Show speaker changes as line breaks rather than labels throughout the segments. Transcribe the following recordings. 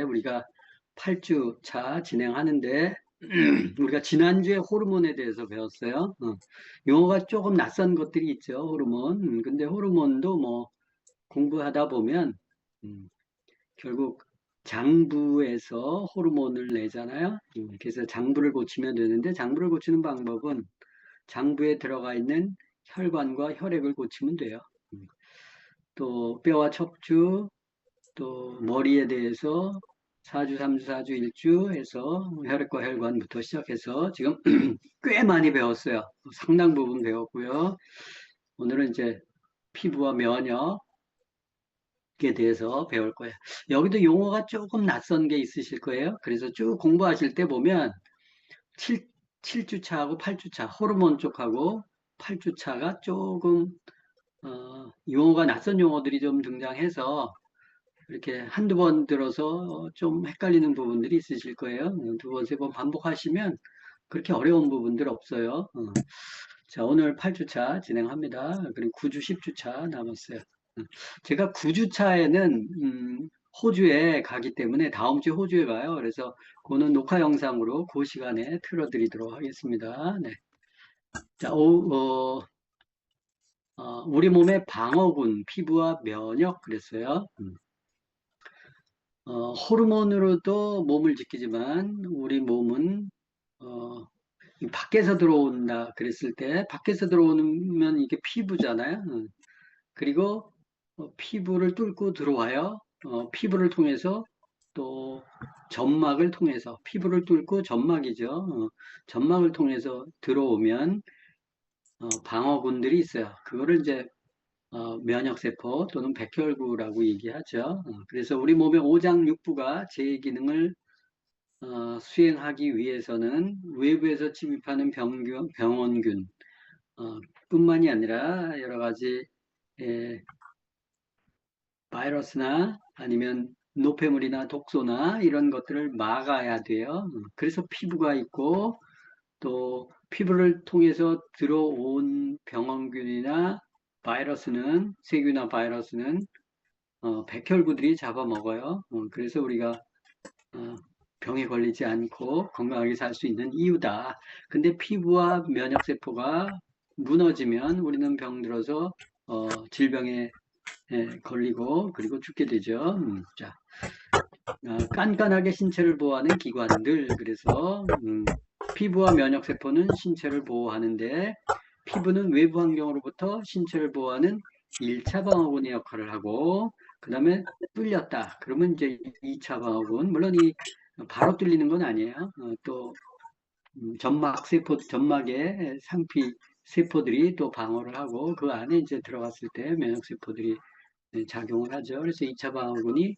우리가 8주 차 진행하는데 우리가 지난주에 호르몬에 대해서 배웠어요. 용어가 조금 낯선 것들이 있죠. 호르몬. 근데 호르몬도 뭐 공부하다 보면 음, 결국 장부에서 호르몬을 내잖아요. 그래서 장부를 고치면 되는데 장부를 고치는 방법은 장부에 들어가 있는 혈관과 혈액을 고치면 돼요. 또 뼈와 척추, 또 머리에 대해서 4주, 3주, 4주, 1주 해서 혈액과 혈관부터 시작해서 지금 꽤 많이 배웠어요. 상당 부분 배웠고요. 오늘은 이제 피부와 면역에 대해서 배울 거예요. 여기도 용어가 조금 낯선 게 있으실 거예요. 그래서 쭉 공부하실 때 보면 7, 7주차하고 8주차, 호르몬 쪽하고 8주차가 조금 용어가 낯선 용어들이 좀 등장해서 이렇게 한두 번 들어서 좀 헷갈리는 부분들이 있으실 거예요. 두 번, 세 번 반복하시면 그렇게 어려운 부분들 없어요. 자, 오늘 8주차 진행합니다. 그리고 9주, 10주차 남았어요. 제가 9주차에는 호주에 가기 때문에 다음 주에 호주에 가요. 그래서 그거는 녹화 영상으로 그 시간에 틀어드리도록 하겠습니다. 네. 자, 우리 몸의 방어군, 피부와 면역 그랬어요. 호르몬으로도 몸을 지키지만 우리 몸은 어, 밖에서 들어온다 그랬을 때 밖에서 들어오면 이게 피부잖아요. 그리고 피부를 뚫고 들어와요. 피부를 통해서 또 점막을 통해서 피부를 뚫고 점막이죠. 점막을 통해서 들어오면 방어군들이 있어요. 그거를 이제 면역세포 또는 백혈구라고 얘기하죠. 그래서 우리 몸의 오장육부가 제 기능을 수행하기 위해서는 외부에서 침입하는 병원균 뿐만이 아니라 여러 가지 바이러스나 아니면 노폐물이나 독소나 이런 것들을 막아야 돼요. 그래서 피부가 있고 또 피부를 통해서 들어온 병원균이나 바이러스는 세균이나 바이러스는 백혈구들이 잡아먹어요. 그래서 우리가 어, 병에 걸리지 않고 건강하게 살 수 있는 이유다. 근데 피부와 면역세포가 무너지면 우리는 병들어서 질병에 걸리고 그리고 죽게 되죠. 자, 깐깐하게 신체를 보호하는 기관들. 그래서 피부와 면역세포는 신체를 보호하는데 피부는 외부 환경으로부터 신체를 보호하는 1차 방어군의 역할을 하고 그 다음에 뚫렸다. 그러면 이제 2차 방어군. 물론 이 바로 뚫리는 건 아니에요. 또 점막의 상피 세포들이 또 방어를 하고 그 안에 이제 들어갔을 때 면역세포들이 작용을 하죠. 그래서 2차 방어군이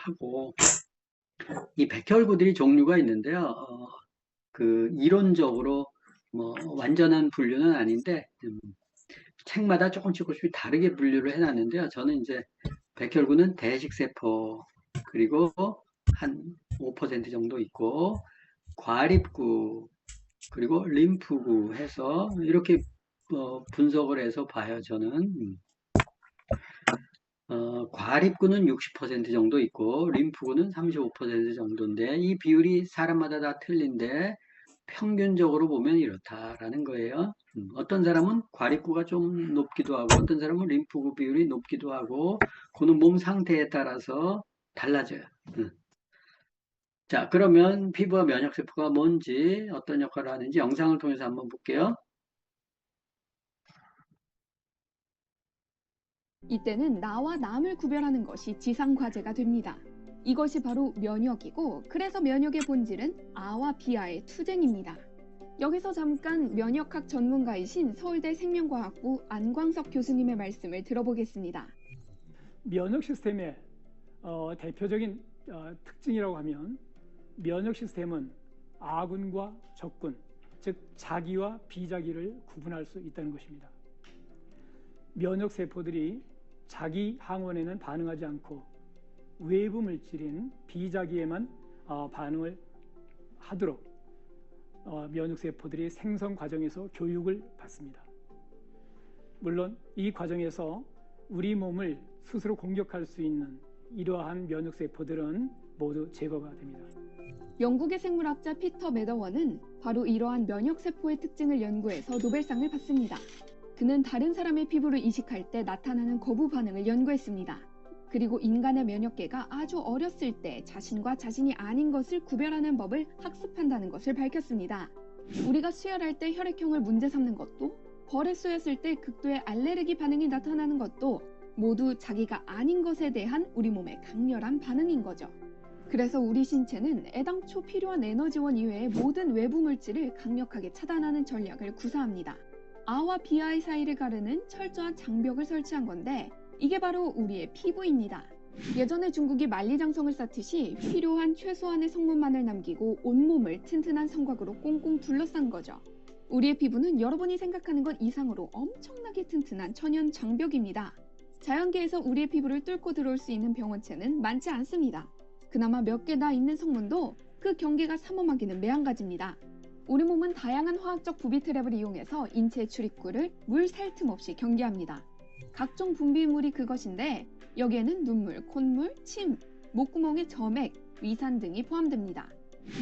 하고 이 백혈구들이 종류가 있는데요. 그 이론적으로 뭐 완전한 분류는 아닌데 책마다 조금씩 다르게 분류를 해놨는데요. 저는 이제 백혈구는 대식세포 그리고 한 5% 정도 있고 과립구 그리고 림프구 해서 이렇게 분석을 해서 봐요. 저는 과립구는 60% 정도 있고 림프구는 35% 정도인데 이 비율이 사람마다 다 틀린데 평균적으로 보면 이렇다라는 거예요. 어떤 사람은 과립구가 좀 높기도 하고 어떤 사람은 림프구 비율이 높기도 하고 그는 몸 상태에 따라서 달라져요. 음. 자, 그러면 피부와 면역세포가 뭔지 어떤 역할을 하는지 영상을 통해서 한번 볼게요.
이때는 나와 남을 구별하는 것이 지상 과제가 됩니다. 이것이 바로 면역이고, 그래서 면역의 본질은 아와 비아의 투쟁입니다. 여기서 잠깐 면역학 전문가이신 서울대 생명과학부 안광석 교수님의 말씀을 들어보겠습니다.
면역 시스템의 대표적인 특징이라고 하면 면역 시스템은 아군과 적군, 즉 자기와 비자기를 구분할 수 있다는 것입니다. 면역 세포들이 자기 항원에는 반응하지 않고 외부 물질인 비자기에만 반응을 하도록 면역 세포들이 생성 과정에서 교육을 받습니다. 물론 이 과정에서 우리 몸을 스스로 공격할 수 있는 이러한 면역 세포들은 모두 제거가 됩니다.
영국의 생물학자 피터 매더원은 바로 이러한 면역 세포의 특징을 연구해서 노벨상을 받습니다. 그는 다른 사람의 피부를 이식할 때 나타나는 거부 반응을 연구했습니다. 그리고 인간의 면역계가 아주 어렸을 때 자신과 자신이 아닌 것을 구별하는 법을 학습한다는 것을 밝혔습니다. 우리가 수혈할 때 혈액형을 문제 삼는 것도, 벌에 쏘였을 때 극도의 알레르기 반응이 나타나는 것도 모두 자기가 아닌 것에 대한 우리 몸의 강렬한 반응인 거죠. 그래서 우리 신체는 애당초 필요한 에너지원 이외의 모든 외부 물질을 강력하게 차단하는 전략을 구사합니다. 아와 비아의 사이를 가르는 철저한 장벽을 설치한 건데 이게 바로 우리의 피부입니다. 예전에 중국이 만리장성을 쌓듯이 필요한 최소한의 성분만을 남기고 온몸을 튼튼한 성곽으로 꽁꽁 둘러싼 거죠. 우리의 피부는 여러분이 생각하는 것 이상으로 엄청나게 튼튼한 천연 장벽입니다. 자연계에서 우리의 피부를 뚫고 들어올 수 있는 병원체는 많지 않습니다. 그나마 몇 개 다 있는 성분도 그 경계가 삼엄하기는 매한가지입니다. 우리 몸은 다양한 화학적 부비 트랩을 이용해서 인체 출입구를 물 샐 틈 없이 경계합니다. 각종 분비물이 그것인데 여기에는 눈물, 콧물, 침, 목구멍의 점액, 위산 등이 포함됩니다.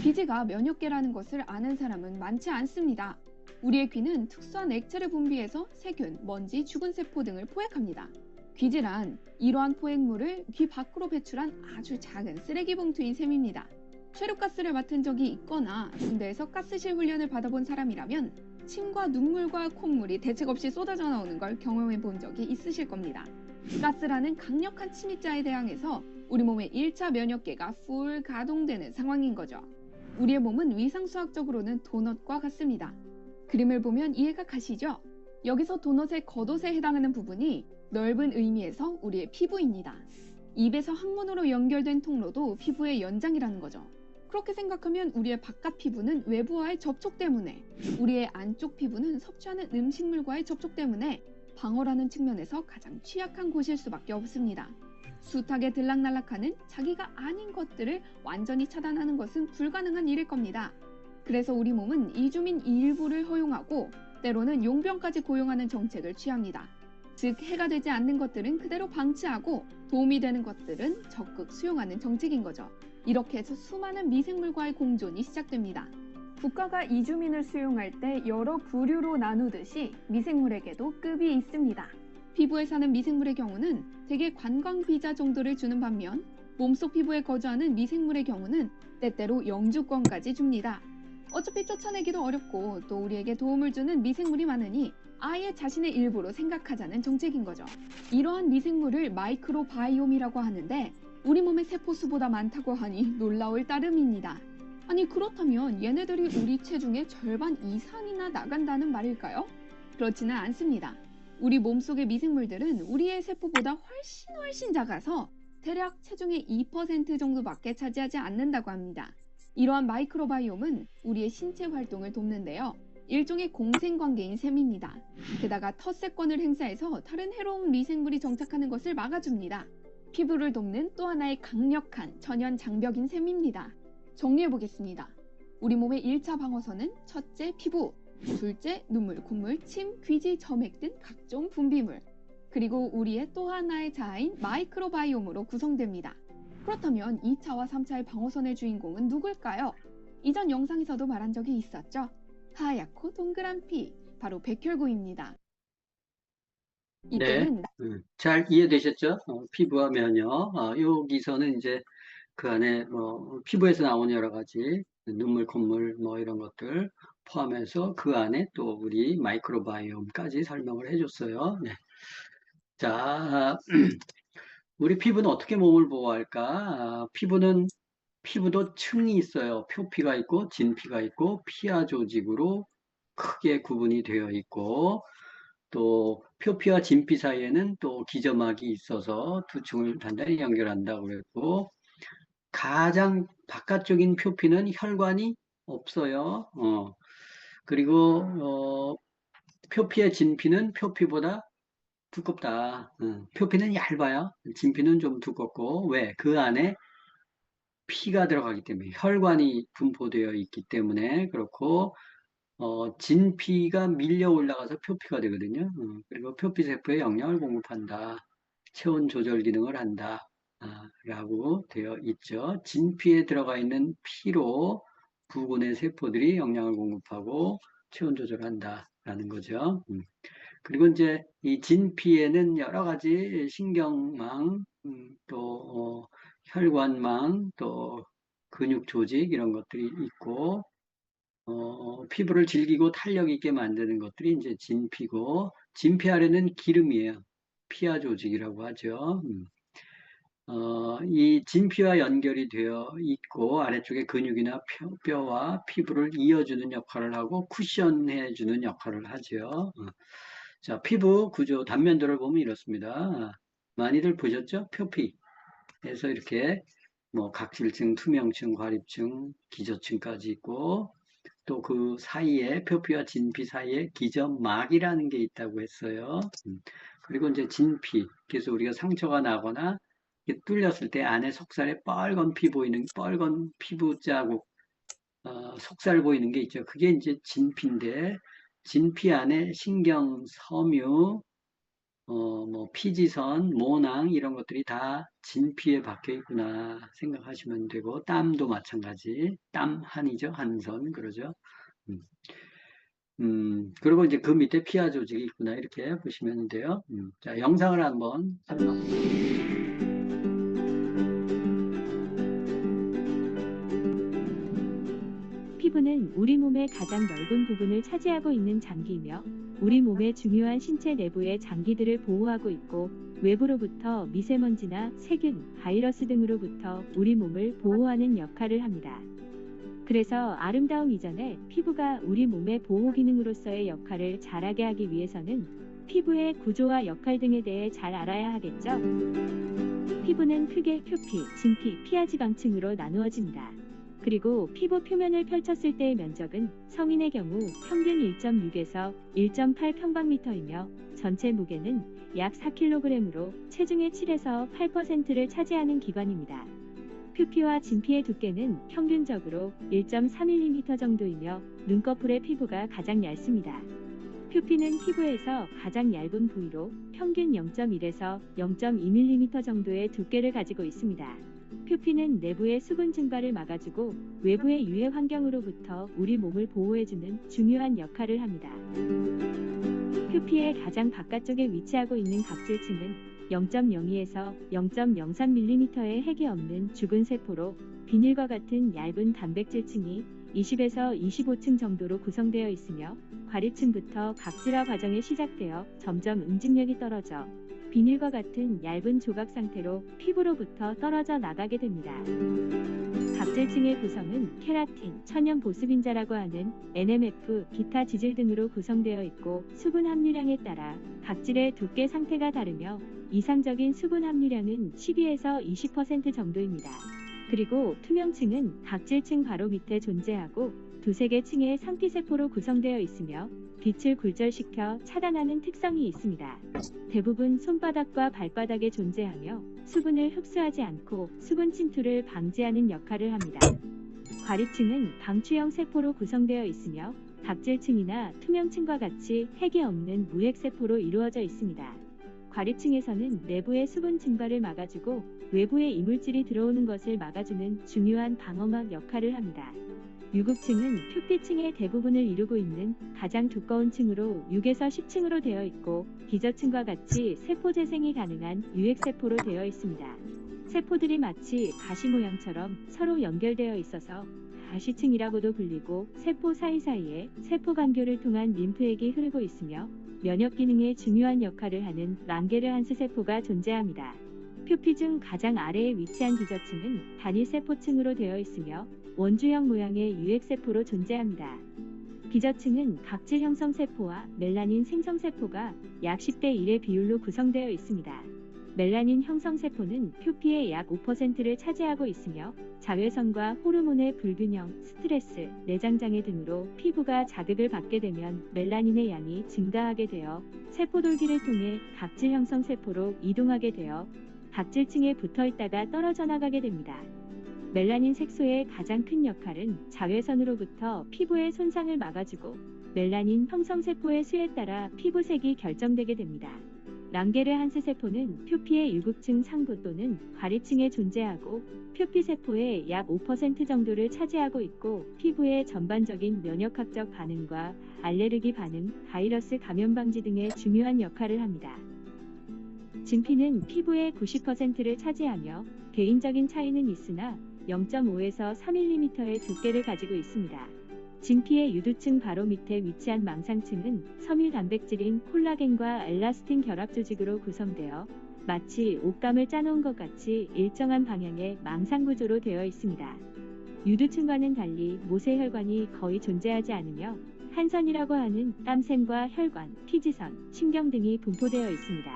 비지가 면역계라는 것을 아는 사람은 많지 않습니다. 우리의 귀는 특수한 액체를 분비해서 세균, 먼지, 죽은 세포 등을 포획합니다. 귀질란 이러한 포획물을 귀 밖으로 배출한 아주 작은 쓰레기 봉투인 셈입니다. 최루가스를 맡은 적이 있거나 군대에서 가스실 훈련을 받아본 사람이라면 침과 눈물과 콧물이 대책 없이 쏟아져 나오는 걸 경험해 본 적이 있으실 겁니다. 가스라는 강력한 침입자에 대항해서 우리 몸의 1차 면역계가 풀 가동되는 상황인 거죠. 우리의 몸은 위상수학적으로는 도넛과 같습니다. 그림을 보면 이해가 가시죠? 여기서 도넛의 겉옷에 해당하는 부분이 넓은 의미에서 우리의 피부입니다. 입에서 항문으로 연결된 통로도 피부의 연장이라는 거죠. 그렇게 생각하면 우리의 바깥 피부는 외부와의 접촉 때문에, 우리의 안쪽 피부는 섭취하는 음식물과의 접촉 때문에 방어라는 측면에서 가장 취약한 곳일 수밖에 없습니다. 숱하게 들락날락하는 자기가 아닌 것들을 완전히 차단하는 것은 불가능한 일일 겁니다. 그래서 우리 몸은 이주민 일부를 허용하고 때로는 용병까지 고용하는 정책을 취합니다. 즉 해가 되지 않는 것들은 그대로 방치하고 도움이 되는 것들은 적극 수용하는 정책인 거죠. 이렇게 해서 수많은 미생물과의 공존이 시작됩니다. 국가가 이주민을 수용할 때 여러 부류로 나누듯이 미생물에게도 급이 있습니다. 피부에 사는 미생물의 경우는 대개 관광 비자 정도를 주는 반면 몸속 피부에 거주하는 미생물의 경우는 때때로 영주권까지 줍니다. 어차피 쫓아내기도 어렵고 또 우리에게 도움을 주는 미생물이 많으니 아예 자신의 일부로 생각하자는 정책인 거죠. 이러한 미생물을 마이크로바이옴이라고 하는데 우리 몸의 세포수보다 많다고 하니 놀라울 따름입니다. 아니 그렇다면 얘네들이 우리 체중의 절반 이상이나 나간다는 말일까요? 그렇지는 않습니다. 우리 몸속의 미생물들은 우리의 세포보다 훨씬 작아서 대략 체중의 2% 정도밖에 차지하지 않는다고 합니다. 이러한 마이크로바이옴은 우리의 신체 활동을 돕는데요. 일종의 공생관계인 셈입니다. 게다가 텃세권을 행사해서 다른 해로운 미생물이 정착하는 것을 막아줍니다. 피부를 돕는 또 하나의 강력한 천연 장벽인 셈입니다. 정리해보겠습니다. 우리 몸의 1차 방어선은 첫째 피부, 둘째 눈물, 콧물, 침, 귀지, 점액 등 각종 분비물, 그리고 우리의 또 하나의 자아인 마이크로바이옴으로 구성됩니다. 그렇다면 2차와 3차의 방어선의 주인공은 누굴까요? 이전 영상에서도 말한 적이 있었죠? 하얗고 동그란 피, 바로 백혈구입니다.
네,
이때는
잘 이해되셨죠? 피부와 면역. 여기서는 이제 그 안에 뭐 피부에서 나오는 여러 가지 눈물, 콧물 뭐 이런 것들 포함해서 그 안에 또 우리 마이크로바이옴까지 설명을 해줬어요. 네. 자, 우리 피부는 어떻게 몸을 보호할까? 피부도 층이 있어요. 표피가 있고 진피가 있고 피하 조직으로 크게 구분이 되어 있고 또 표피와 진피 사이에는 또 기점막이 있어서 두 층을 단단히 연결한다고 그랬고 가장 바깥쪽인 표피는 혈관이 없어요. 그리고 표피의 진피는 표피보다 두껍다. 표피는 얇아요. 진피는 좀 두껍고 왜? 그 안에 피가 들어가기 때문에 혈관이 분포되어 있기 때문에 그렇고 진피가 밀려 올라가서 표피가 되거든요. 그리고 표피 세포에 영양을 공급한다. 체온 조절 기능을 한다. 라고 되어 있죠. 진피에 들어가 있는 피로 부분의 세포들이 영양을 공급하고 체온 조절한다. 라는 거죠. 그리고 이제 이 진피에는 여러 가지 신경망, 또 혈관망, 또 근육 조직 이런 것들이 있고 피부를 질기고 탄력 있게 만드는 것들이 이제 진피고 진피 아래는 기름이에요. 피하 조직이라고 하죠. 이 진피와 연결이 되어 있고 아래쪽에 근육이나 뼈와 피부를 이어주는 역할을 하고 쿠션해주는 역할을 하죠. 자, 피부 구조 단면도를 보면 이렇습니다. 많이들 보셨죠? 표피에서 이렇게 뭐 각질층, 투명층, 과립층, 기저층까지 있고 또 그 사이에 표피와 진피 사이에 기점막이라는 게 있다고 했어요. 그리고 이제 진피, 그래서 우리가 상처가 나거나 뚫렸을 때 안에 속살에 빨간 피부 자국, 속살 보이는 게 있죠. 그게 이제 진피인데 진피 안에 신경, 섬유, 뭐 피지선, 모낭 이런 것들이 다 진피에 박혀 있구나 생각하시면 되고 땀도 마찬가지, 땀한이죠, 한선 그러죠. 음, 그리고 이제 그 밑에 피하 조직이 있구나 이렇게 보시면 돼요. 자, 영상을 한번 설명.
피부는 우리 몸의 가장 넓은 부분을 차지하고 있는 장기이며 우리 몸의 중요한 신체 내부의 장기들을 보호하고 있고 외부로부터 미세먼지나 세균, 바이러스 등으로부터 우리 몸을 보호하는 역할을 합니다. 그래서 아름다움 이전에 피부가 우리 몸의 보호 기능으로서의 역할을 잘하게 하기 위해서는 피부의 구조와 역할 등에 대해 잘 알아야 하겠죠? 피부는 크게 표피, 진피, 피하지방층으로 나누어집니다. 그리고 피부 표면을 펼쳤을 때의 면적은 성인의 경우 평균 1.6에서 1.8 평방미터이며 전체 무게는 약 4kg으로 체중의 7에서 8%를 차지하는 기관입니다. 표피와 진피의 두께는 평균적으로 1.3mm 정도이며 눈꺼풀의 피부가 가장 얇습니다. 표피는 피부에서 가장 얇은 부위로 평균 0.1에서 0.2mm 정도의 두께를 가지고 있습니다. 표피는 내부의 수분 증발을 막아주고 외부의 유해 환경으로부터 우리 몸을 보호해주는 중요한 역할을 합니다. 표피의 가장 바깥쪽에 위치하고 있는 각질층은 0.02에서 0.03mm의 핵이 없는 죽은 세포로 비닐과 같은 얇은 단백질층이 20에서 25층 정도로 구성되어 있으며 과립층부터 각질화 과정이 시작되어 점점 응집력이 떨어져 비닐과 같은 얇은 조각 상태로 피부로부터 떨어져 나가게 됩니다. 각질층의 구성은 케라틴, 천연 보습인자라고 하는 NMF, 기타 지질 등으로 구성되어 있고 수분 함유량에 따라 각질의 두께 상태가 다르며 이상적인 수분 함유량은 12에서 20% 정도입니다. 그리고 투명층은 각질층 바로 밑에 존재하고 두세 개 층의 상피세포로 구성되어 있으며 빛을 굴절시켜 차단하는 특성이 있습니다. 대부분 손바닥과 발바닥에 존재하며 수분을 흡수하지 않고 수분 침투를 방지하는 역할을 합니다. 과립층은 방추형 세포로 구성되어 있으며 각질층이나 투명층과 같이 핵이 없는 무핵세포로 이루어져 있습니다. 과립층에서는 내부의 수분 증발을 막아주고 외부에 이물질이 들어오는 것을 막아주는 중요한 방어막 역할을 합니다. 유국층은 표피층의 대부분을 이루고 있는 가장 두꺼운 층으로 6에서 10층으로 되어 있고 비저층과 같이 세포 재생이 가능한 유핵세포로 되어 있습니다. 세포들이 마치 가시 모양처럼 서로 연결되어 있어서 가시층이라고도 불리고 세포 사이사이에 세포 간교를 통한 림프액이 흐르고 있으며 면역 기능에 중요한 역할을 하는 랑게르한스 세포가 존재합니다. 표피 중 가장 아래에 위치한 비저층은 단일 세포층으로 되어 있으며 원주형 모양의 유핵세포로 존재합니다. 비저층은 각질 형성 세포와 멜라닌 생성 세포가 약 10대 1의 비율로 구성되어 있습니다. 멜라닌 형성 세포는 표피의 약 5%를 차지하고 있으며 자외선과 호르몬의 불균형, 스트레스, 내장장애 등으로 피부가 자극을 받게 되면 멜라닌의 양이 증가하게 되어 세포돌기를 통해 각질 형성 세포로 이동하게 되어 각질층에 붙어 있다가 떨어져 나가게 됩니다. 멜라닌 색소의 가장 큰 역할은 자외선으로부터 피부의 손상을 막아주고 멜라닌 형성 세포의 수에 따라 피부색이 결정되게 됩니다. 랑게르한스 세포는 표피의 유국층 상부 또는 과립층에 존재하고 표피 세포의 약 5% 정도를 차지하고 있고 피부의 전반적인 면역학적 반응과 알레르기 반응, 바이러스 감염 방지 등의 중요한 역할을 합니다. 진피는 피부의 90%를 차지하며 개인적인 차이는 있으나 0.5에서 3mm의 두께를 가지고 있습니다. 진피의 유두층 바로 밑에 위치한 망상층은 섬유 단백질인 콜라겐과 엘라스틴 결합 조직으로 구성되어 마치 옷감을 짜놓은 것 같이 일정한 방향의 망상 구조로 되어 있습니다. 유두층과는 달리 모세혈관이 거의 존재하지 않으며 한선이라고 하는 땀샘과 혈관, 피지선, 신경 등이 분포되어 있습니다.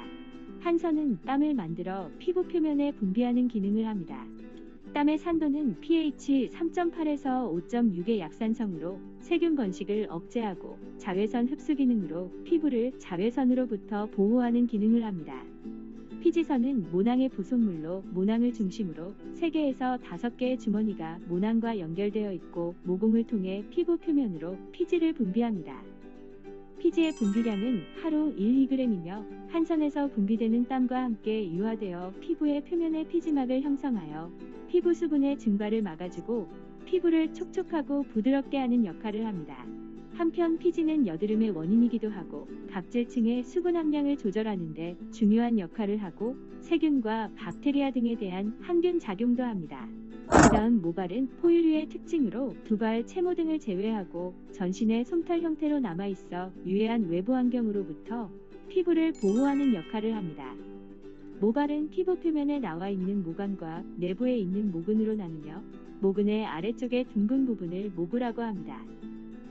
한선은 땀을 만들어 피부 표면에 분비하는 기능을 합니다. 땀의 산도는 pH 3.8에서 5.6의 약산성으로 세균 번식을 억제하고 자외선 흡수 기능으로 피부를 자외선으로부터 보호하는 기능을 합니다. 피지선은 모낭의 부속물로 모낭을 중심으로 3개에서 5개의 주머니가 모낭과 연결되어 있고 모공을 통해 피부 표면으로 피지를 분비합니다. 피지의 분비량은 하루 1~2g이며 한선에서 분비되는 땀과 함께 유화되어 피부의 표면에 피지막을 형성하여 피부 수분의 증발을 막아주고 피부를 촉촉하고 부드럽게 하는 역할을 합니다. 한편 피지는 여드름의 원인이기도 하고 각질층의 수분 함량을 조절하는 데 중요한 역할을 하고 세균과 박테리아 등에 대한 항균 작용도 합니다. 다음 모발은 포유류의 특징으로 두발, 채모 등을 제외하고 전신의 솜털 형태로 남아있어 유해한 외부 환경으로부터 피부를 보호하는 역할을 합니다. 모발은 피부 표면에 나와 있는 모관과 내부에 있는 모근으로 나누며 모근의 아래쪽의 둥근 부분을 모구라고 합니다.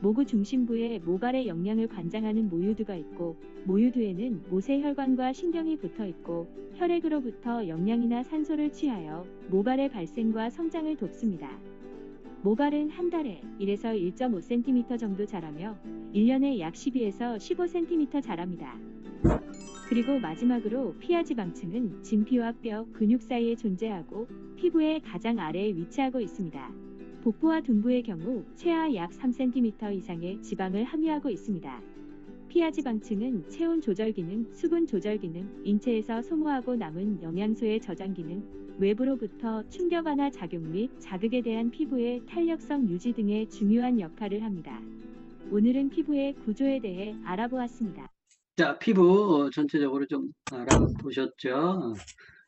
모구 중심부에 모발의 영양을 관장하는 모유두가 있고 모유두에는 모세혈관과 신경이 붙어 있고 혈액으로부터 영양이나 산소를 취하여 모발의 발생과 성장을 돕습니다. 모발은 한 달에 1에서 1.5cm 정도 자라며 1년에 약 12에서 15cm 자랍니다. 그리고 마지막으로 피하지방층은 진피와 뼈, 근육 사이에 존재하고 피부의 가장 아래에 위치하고 있습니다. 복부와 둔부의 경우 최하 약 3cm 이상의 지방을 함유하고 있습니다. 피하지방층은 체온 조절 기능, 수분 조절 기능, 인체에서 소모하고 남은 영양소의 저장 기능, 외부로부터 충격 완화 작용 및 자극에 대한 피부의 탄력성 유지 등의 중요한 역할을 합니다. 오늘은 피부의 구조에 대해 알아보았습니다.
자, 피부 전체적으로 좀 알아보셨죠?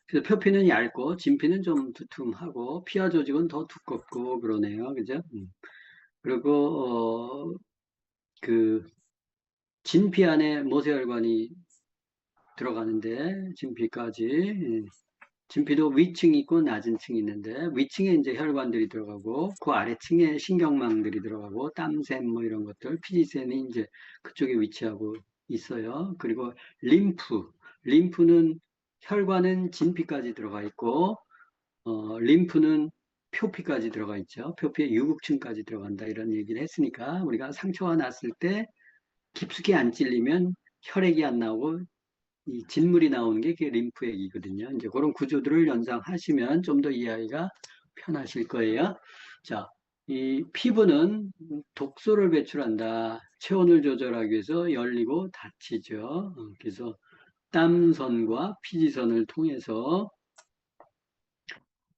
그래서 표피는 얇고 진피는 좀 두툼하고 피하 조직은 더 두껍고 그러네요. 그죠? 그리고 그 진피 안에 모세혈관이 들어가는데, 진피까지. 진피도 위층이 있고 낮은 층이 있는데, 위층에 이제 혈관들이 들어가고, 그 아래층에 신경망들이 들어가고, 땀샘 뭐 이런 것들, 피지샘이 이제 그쪽에 위치하고 있어요. 그리고 림프는 혈관은 진피까지 들어가 있고, 림프는 표피까지 들어가 있죠. 표피의 유국층까지 들어간다 이런 얘기를 했으니까 우리가 상처가 났을 때 깊숙이 안 찔리면 혈액이 안 나오고 이 진물이 나오는 게 그게 림프액이거든요. 이제 그런 구조들을 연상하시면 좀 더 이해하기가 편하실 거예요. 자, 이 피부는 독소를 배출한다. 체온을 조절하기 위해서 열리고 닫히죠. 그래서 땀선과 피지선을 통해서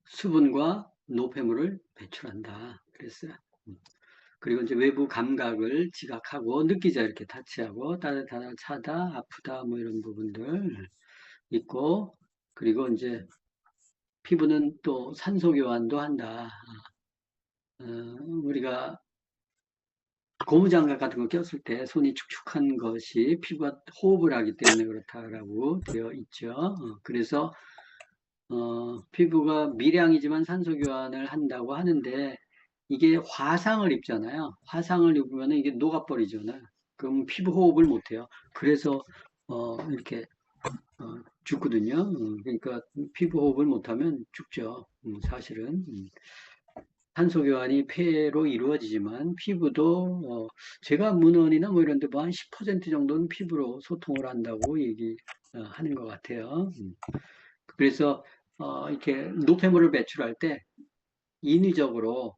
수분과 노폐물을 배출한다. 그랬어요. 그리고 이제 외부 감각을 지각하고 느끼자 이렇게 타치하고 따뜻하다, 차다, 아프다 뭐 이런 부분들 있고 그리고 이제 피부는 또 산소 교환도 한다. 우리가 고무장갑 같은 거 꼈을 때 손이 축축한 것이 피부가 호흡을 하기 때문에 그렇다라고 되어 있죠. 그래서 피부가 미량이지만 산소 교환을 한다고 하는데 이게 화상을 입잖아요. 화상을 입으면 이게 녹아버리잖아요. 그럼 피부 호흡을 못해요. 그래서 이렇게 죽거든요. 그러니까 피부 호흡을 못하면 죽죠. 사실은 산소 교환이 폐로 이루어지지만 피부도 제가 문헌이나 뭐 이런 데 뭐 한 10% 정도는 피부로 소통을 한다고 얘기하는 것 같아요. 그래서 이렇게 노폐물을 배출할 때 인위적으로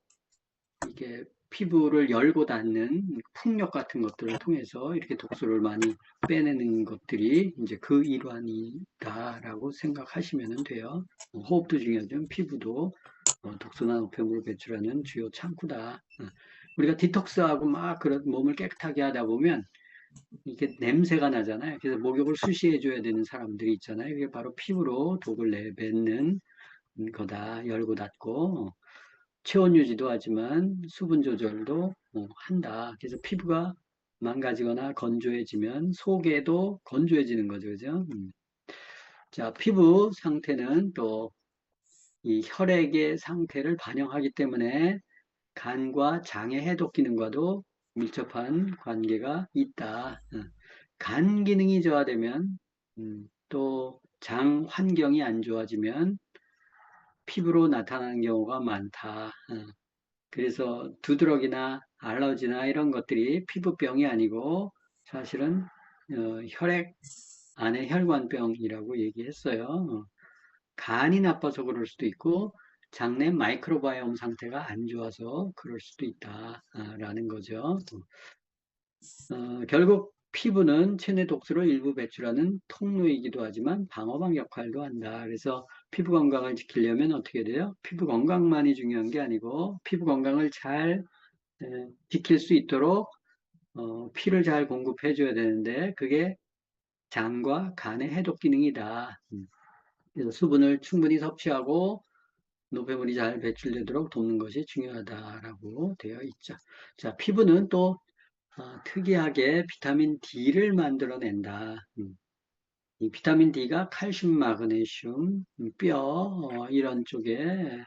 이게 피부를 열고 닫는 풍력 같은 것들을 통해서 이렇게 독소를 많이 빼내는 것들이 이제 그 일환이다라고 생각하시면 돼요. 호흡도 중요하지만 피부도 독소나 노폐물을 배출하는 주요 창구다. 우리가 디톡스하고 막 그런 몸을 깨끗하게 하다 보면 이게 냄새가 나잖아요. 그래서 목욕을 수시해 줘야 되는 사람들이 있잖아요. 이게 바로 피부로 독을 내뱉는 거다. 열고 닫고 체온 유지도 하지만 수분 조절도 한다. 그래서 피부가 망가지거나 건조해지면 속에도 건조해지는 거죠. 그죠? 자, 피부 상태는 또 이 혈액의 상태를 반영하기 때문에 간과 장의 해독 기능과도 밀접한 관계가 있다. 간 기능이 저하되면 또 장 환경이 안 좋아지면 피부로 나타나는 경우가 많다. 그래서 두드러기나 알러지나 이런 것들이 피부병이 아니고 사실은 혈액 안의 혈관병이라고 얘기했어요. 간이 나빠서 그럴 수도 있고 장내 마이크로바이옴 상태가 안 좋아서 그럴 수도 있다라는 거죠. 결국 피부는 체내 독소를 일부 배출하는 통로이기도 하지만 방어막 역할도 한다. 그래서 피부 건강을 지키려면 어떻게 돼요? 피부 건강만이 중요한 게 아니고 피부 건강을 잘 지킬 수 있도록 피를 잘 공급해 줘야 되는데 그게 장과 간의 해독 기능이다. 그래서 수분을 충분히 섭취하고 노폐물이 잘 배출되도록 돕는 것이 중요하다라고 되어 있죠. 자, 피부는 또 특이하게 비타민 D를 만들어낸다. 이 비타민 D가 칼슘, 마그네슘, 뼈 이런 쪽에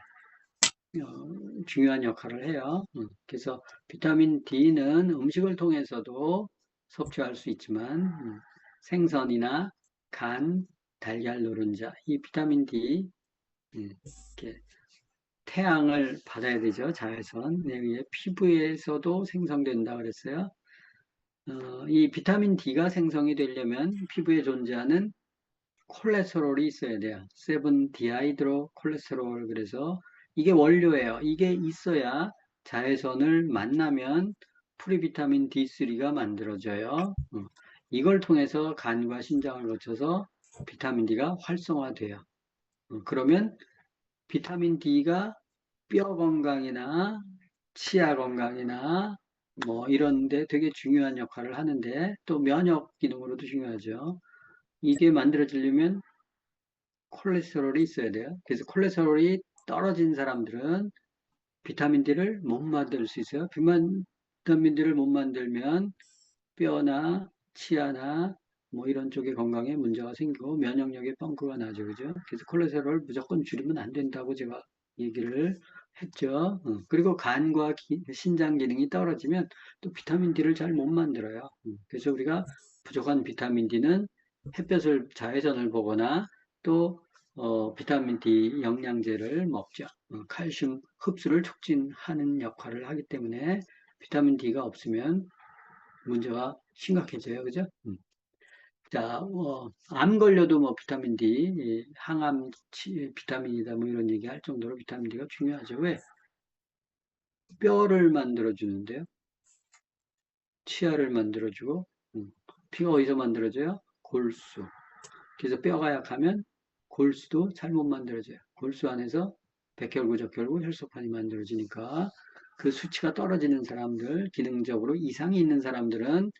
중요한 역할을 해요. 그래서 비타민 D는 음식을 통해서도 섭취할 수 있지만 생선이나 간, 달걀, 노른자 이 비타민 D 이렇게 태양을 받아야 되죠. 자외선. 네, 피부에서도 생성된다 그랬어요. 이 비타민 D가 생성이 되려면 피부에 존재하는 콜레스테롤이 있어야 돼요. 7-디하이드로 콜레스테롤. 그래서 이게 원료예요. 이게 있어야 자외선을 만나면 프리비타민 D3가 만들어져요. 이걸 통해서 간과 신장을 거쳐서 비타민 D가 활성화돼요. 그러면 비타민 D가 뼈 건강이나 치아 건강이나 뭐 이런데 되게 중요한 역할을 하는데 또 면역 기능으로도 중요하죠. 이게 만들어지려면 콜레스테롤이 있어야 돼요. 그래서 콜레스테롤이 떨어진 사람들은 비타민 D를 못 만들 수 있어요. 비타민 D를 못 만들면 뼈나 치아나 뭐 이런 쪽의 건강에 문제가 생기고 면역력에 뻥크가 나죠. 그죠? 그래서 콜레스테롤을 무조건 줄이면 안 된다고 제가 얘기를 했죠. 그리고 간과 신장 기능이 떨어지면 또 비타민 D를 잘 못 만들어요. 그래서 우리가 부족한 비타민 D는 햇볕을 자외선을 보거나 또 비타민 D 영양제를 먹죠. 칼슘 흡수를 촉진하는 역할을 하기 때문에 비타민 D가 없으면 문제가 심각해져요. 그죠? 자, 암 걸려도 뭐 비타민 D, 항암 비타민이다 뭐 이런 얘기 할 정도로 비타민 D가 중요하죠. 왜? 뼈를 만들어주는데요. 치아를 만들어주고, 피가 어디서 만들어져요? 골수. 그래서 뼈가 약하면 골수도 잘 못 만들어져요. 골수 안에서 백혈구, 적혈구, 혈소판이 만들어지니까 그 수치가 떨어지는 사람들, 기능적으로 이상이 있는 사람들은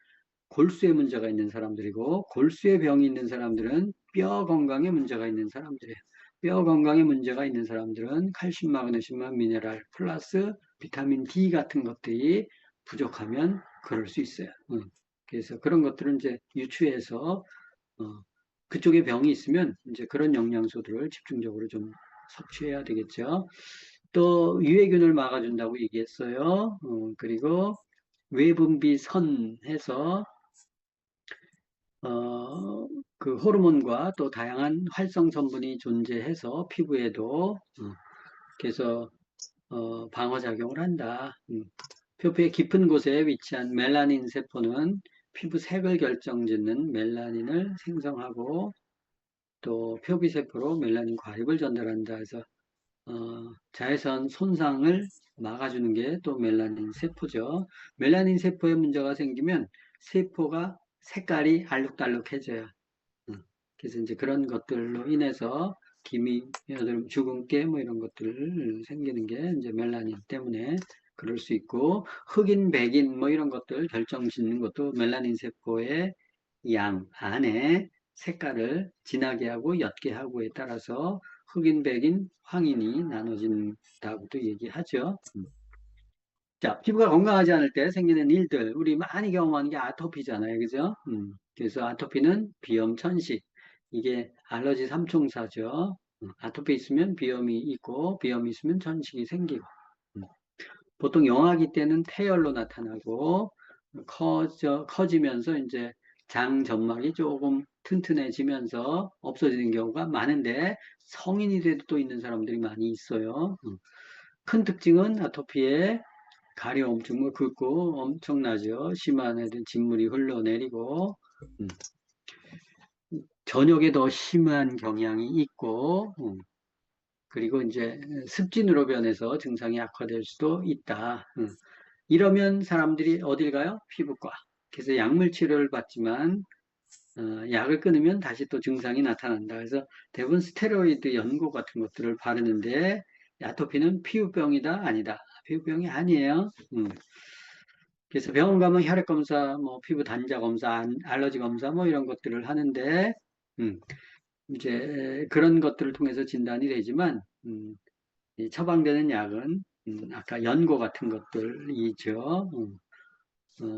골수에 문제가 있는 사람들이고 골수에 병이 있는 사람들은 뼈 건강에 문제가 있는 사람들이에요. 뼈 건강에 문제가 있는 사람들은 칼슘, 마그네슘, 미네랄 플러스 비타민 D 같은 것들이 부족하면 그럴 수 있어요. 그래서 그런 것들은 이제 유추해서 그쪽에 병이 있으면 이제 그런 영양소들을 집중적으로 좀 섭취해야 되겠죠. 또 유해균을 막아준다고 얘기했어요. 그리고 외분비 해서 그 호르몬과 또 다양한 활성 성분이 존재해서 피부에도 그래서 방어작용을 한다. 표피의 깊은 곳에 위치한 멜라닌 세포는 피부 색을 결정짓는 멜라닌을 생성하고 또 표피세포로 멜라닌 과립을 전달한다 해서 자외선 손상을 막아주는 게 또 멜라닌 세포죠. 멜라닌 세포에 문제가 생기면 세포가 색깔이 알록달록해져요. 그래서 이제 그런 것들로 인해서 기미, 여드름, 주근깨 뭐 이런 것들 생기는 게 이제 멜라닌 때문에 그럴 수 있고 흑인, 백인 뭐 이런 것들 결정 짓는 것도 멜라닌 세포의 양 안에 색깔을 진하게 하고 옅게 하고에 따라서 흑인, 백인, 황인이 나눠진다고도 얘기하죠. 자, 피부가 건강하지 않을 때 생기는 일들, 우리 많이 경험하는 게 아토피잖아요. 그죠? 그래서 아토피는 비염, 천식. 이게 알러지 삼총사죠. 아토피 있으면 비염이 있고, 비염이 있으면 천식이 생기고. 보통 영아기 때는 태열로 나타나고, 커지면서 이제 장 점막이 조금 튼튼해지면서 없어지는 경우가 많은데, 성인이 돼도 또 있는 사람들이 많이 있어요. 큰 특징은 아토피의 가려움증, 뭐 긁고 엄청나죠. 심한 애들 진물이 흘러내리고 저녁에 더 심한 경향이 있고 그리고 이제 습진으로 변해서 증상이 악화될 수도 있다. 이러면 사람들이 어딜 가요? 피부과. 그래서 약물 치료를 받지만 약을 끊으면 다시 또 증상이 나타난다. 그래서 대부분 스테로이드 연고 같은 것들을 바르는데 아토피는 피부병이다? 아니다. 피부병이 아니에요. 그래서 병원 가면 혈액 검사, 뭐 피부 단자 검사, 알러지 검사 뭐 이런 것들을 하는데 이제 그런 것들을 통해서 진단이 되지만 이 처방되는 약은 아까 연고 같은 것들이죠.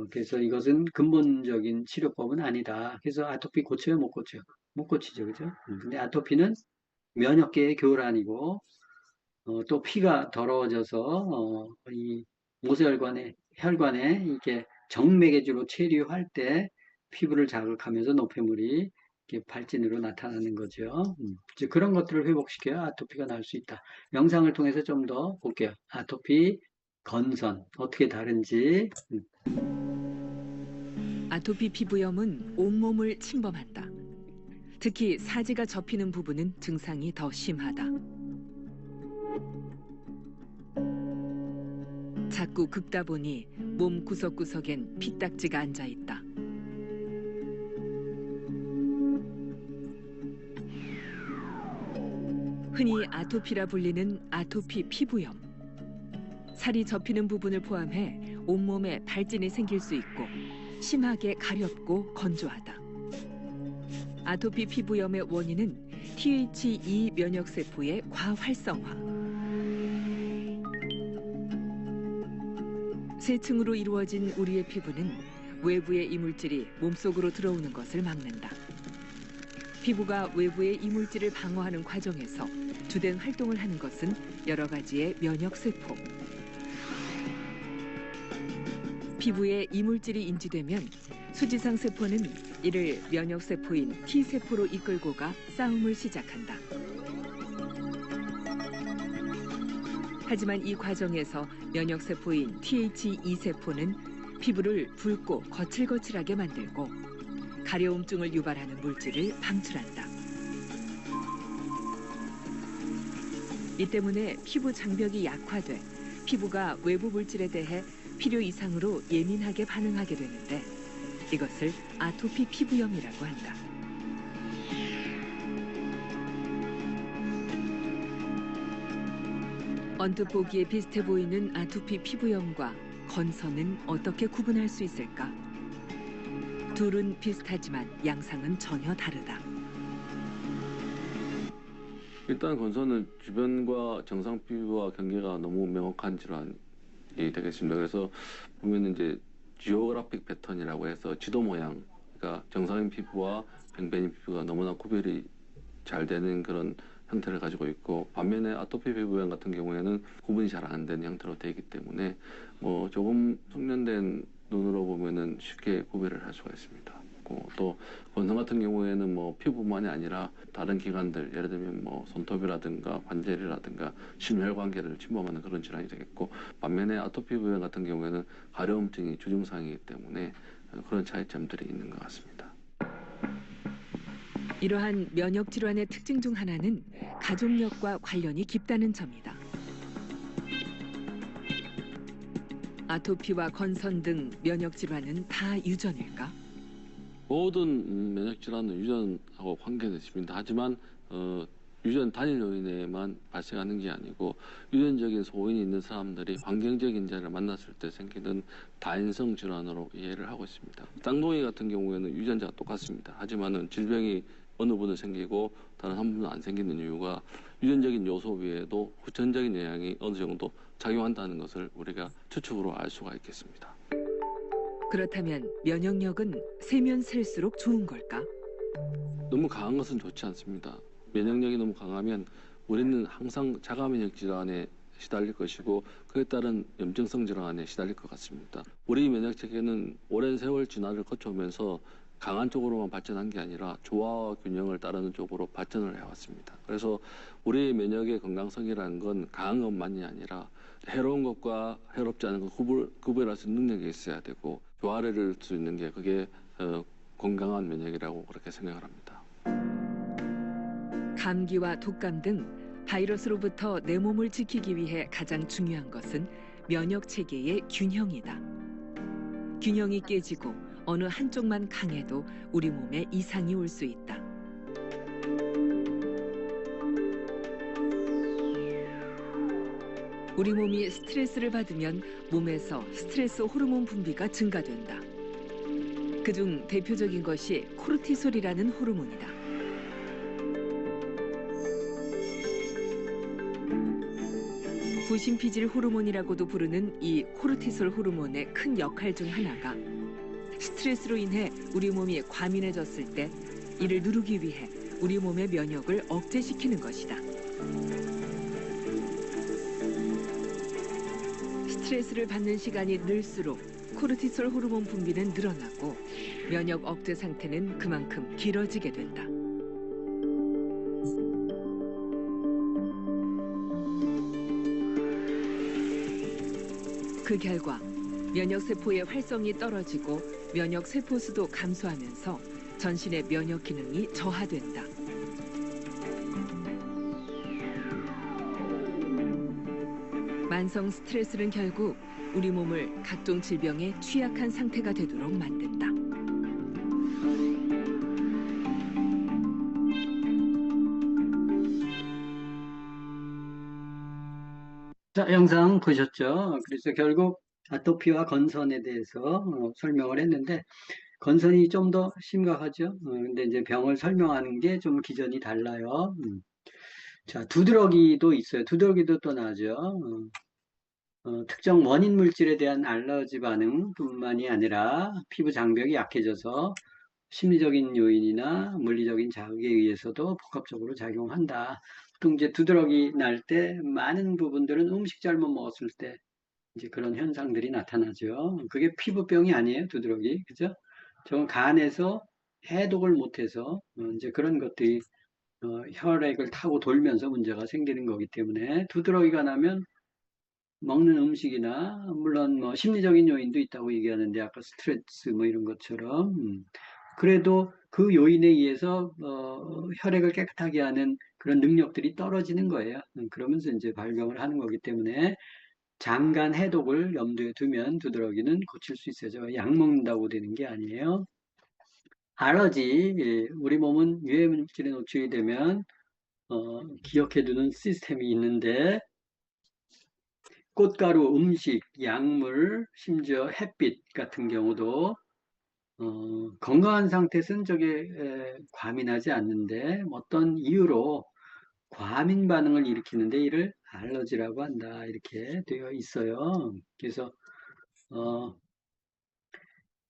그래서 이것은 근본적인 치료법은 아니다. 그래서 아토피 고쳐요, 못 고쳐요? 못 고치죠, 그죠? 근데 아토피는 면역계의 교란이고 또 피가 더러워져서 이 모세혈관에 혈관에 이게 정맥에주로 체류할 때 피부를 자극하면서 노폐물이 이렇게 발진으로 나타나는 거죠. 이제 그런 것들을 회복시켜야 아토피가 날 수 있다. 영상을 통해서 좀 더 볼게요. 아토피, 건선 어떻게 다른지.
아토피 피부염은 온몸을 침범한다. 특히 사지가 접히는 부분은 증상이 더 심하다. 자꾸 긁다 보니 몸 구석구석엔 피딱지가 앉아 있다. 흔히 아토피라 불리는 아토피 피부염. 살이 접히는 부분을 포함해 온몸에 발진이 생길 수 있고 심하게 가렵고 건조하다. 아토피 피부염의 원인은 TH2 면역세포의 과활성화. 세층으로 이루어진 우리의 피부는 외부의 이물질이 몸속으로 들어오는 것을 막는다. 피부가 외부의 이물질을 방어하는 과정에서 주된 활동을 하는 것은 여러 가지의 면역세포. 피부에 이물질이 인지되면 수지상 세포는 이를 면역세포인 T세포로 이끌고 가 싸움을 시작한다. 하지만 이 과정에서 면역세포인 TH2세포는 피부를 붉고 거칠거칠하게 만들고 가려움증을 유발하는 물질을 방출한다. 이 때문에 피부 장벽이 약화돼 피부가 외부 물질에 대해 필요 이상으로 예민하게 반응하게 되는데 이것을 아토피 피부염이라고 한다. 언뜻 보기에 비슷해 보이는 아토피 피부염과 건선은 어떻게 구분할 수 있을까? 둘은 비슷하지만 양상은 전혀 다르다.
일단 건선은 주변과 정상 피부와 경계가 너무 명확한 질환이 되겠습니다. 그래서 보면 이제 지오그래픽 패턴이라고 해서 지도 모양, 그러니까 정상인 피부와 병변인 피부가 너무나 구별이 잘 되는 그런 형태를 가지고 있고, 반면에 아토피 피부염 같은 경우에는 구분이 잘 안 되는 형태로 되기 때문에 뭐 조금 숙련된 눈으로 보면은 쉽게 구별을 할 수가 있습니다. 또 건선 같은 경우에는 뭐 피부만이 아니라 다른 기관들, 예를 들면 뭐 손톱이라든가 관절이라든가 심혈관계를 침범하는 그런 질환이 되겠고, 반면에 아토피 피부염 같은 경우에는 가려움증이 주증상이기 때문에 그런 차이점들이 있는 것 같습니다.
이러한 면역 질환의 특징 중 하나는 가족력과 관련이 깊다는 점이다. 아토피와 건선 등 면역 질환은 다 유전일까?
모든 면역 질환은 유전하고 관계가 있습니다. 하지만 유전 단일 요인에만 발생하는 게 아니고 유전적인 소인이 있는 사람들이 환경적인 자를 만났을 때 생기는 다인성 질환으로 이해를 하고 있습니다. 쌍둥이 같은 경우에는 유전자가 똑같습니다. 하지만은 질병이 어느 분은 생기고 다른 한 분은 안 생기는 이유가 유전적인 요소 외에도 후천적인 영향이 어느 정도 작용한다는 것을 우리가 추측으로 알 수가 있겠습니다.
그렇다면 면역력은 세면 셀수록 좋은 걸까?
너무 강한 것은 좋지 않습니다. 면역력이 너무 강하면 우리는 항상 자가 면역 질환에 시달릴 것이고 그에 따른 염증성 질환에 시달릴 것 같습니다. 우리 면역 체계는 오랜 세월 진화를 거쳐오면서 강한 쪽으로만 발전한 게 아니라 조화와 균형을 따르는 쪽으로 발전을 해왔습니다. 그래서 우리의 면역의 건강성이라는 건 강한 것만이 아니라 해로운 것과 해롭지 않은 것 구별할 수 있는 능력이 있어야 되고 조화를 이룰 수 있는 게 그게 건강한 면역이라고 그렇게 생각을 합니다.
감기와 독감 등 바이러스로부터 내 몸을 지키기 위해 가장 중요한 것은 면역 체계의 균형이다. 균형이 깨지고 어느 한쪽만 강해도 우리 몸에 이상이 올 수 있다. 우리 몸이 스트레스를 받으면 몸에서 스트레스 호르몬 분비가 증가된다. 그중 대표적인 것이 코르티솔이라는 호르몬이다. 부신피질 호르몬이라고도 부르는 이 코르티솔 호르몬의 큰 역할 중 하나가 스트레스로 인해 우리 몸이 과민해졌을 때 이를 누르기 위해 우리 몸의 면역을 억제시키는 것이다. 스트레스를 받는 시간이 늘수록 코르티솔 호르몬 분비는 늘어나고 면역 억제 상태는 그만큼 길어지게 된다. 그 결과 면역세포의 활성이 떨어지고 면역세포 수도 감소하면서 전신의 면역 기능이 저하된다. 만성 스트레스는 결국 우리 몸을 각종 질병에 취약한 상태가 되도록 만든다.
자, 영상 보셨죠? 그래서 결국 아토피와 건선에 대해서 설명을 했는데 건선이 좀 더 심각하죠. 근데 이제 병을 설명하는 게 좀 기전이 달라요. 자, 두드러기도 있어요. 두드러기도 또 나죠. 특정 원인 물질에 대한 알러지 반응뿐만이 아니라 피부 장벽이 약해져서 심리적인 요인이나 물리적인 자극에 의해서도 복합적으로 작용한다. 보통 이제 두드러기 날 때 많은 부분들은 음식 잘못 먹었을 때 이제 그런 현상들이 나타나죠. 그게 피부병이 아니에요, 두드러기. 그죠? 저건 간에서 해독을 못해서 이제 그런 것들이 혈액을 타고 돌면서 문제가 생기는 거기 때문에 두드러기가 나면 먹는 음식이나 물론 뭐 심리적인 요인도 있다고 얘기하는데 아까 스트레스 뭐 이런 것처럼 그래도 그 요인에 의해서 혈액을 깨끗하게 하는 그런 능력들이 떨어지는 거예요. 그러면서 이제 발병을 하는 거기 때문에 장간 해독을 염두에 두면 두드러기는 고칠 수 있어요. 저 약 먹는다고 되는 게 아니에요. 알러지, 예, 우리 몸은 유해 물질에 노출이 되면 기억해 두는 시스템이 있는데 꽃가루, 음식, 약물, 심지어 햇빛 같은 경우도 건강한 상태에서는 저게 과민하지 않는데 어떤 이유로 과민 반응을 일으키는데 이를 알러지라고 한다 이렇게 되어 있어요. 그래서 어,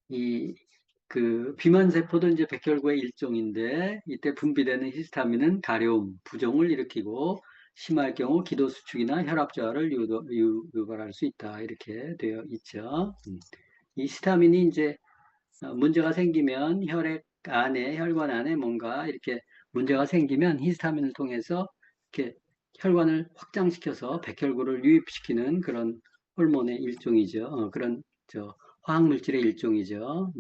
이 그 비만 세포도 이제 백혈구의 일종인데 이때 분비되는 히스타민은 가려움, 부종을 일으키고 심할 경우 기도 수축이나 혈압 저하를 유발할 수 있다 이렇게 되어 있죠. 이 히스타민이 이제 문제가 생기면 혈액 안에 혈관 안에 뭔가 이렇게 문제가 생기면 히스타민을 통해서 이렇게 혈관을 확장시켜서 백혈구를 유입시키는 그런 호르몬의 일종이죠. 그런 화학물질의 일종이죠.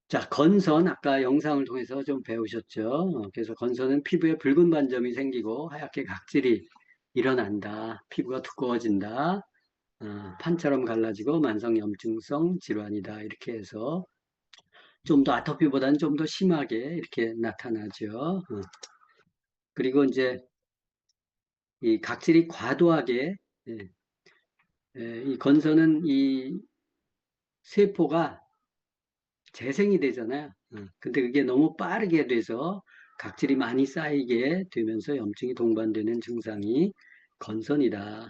자, 건선 아까 영상을 통해서 좀 배우셨죠. 그래서 건선은 피부에 붉은 반점이 생기고 하얗게 각질이 일어난다. 피부가 두꺼워진다. 판처럼 갈라지고 만성 염증성 질환이다. 이렇게 해서 좀 더 아토피보다는 좀 더 심하게 이렇게 나타나죠. 그리고 이제 이 각질이 과도하게 예, 이 건선은 이 세포가 재생이 되잖아요. 근데 그게 너무 빠르게 돼서 각질이 많이 쌓이게 되면서 염증이 동반되는 증상이 건선이다.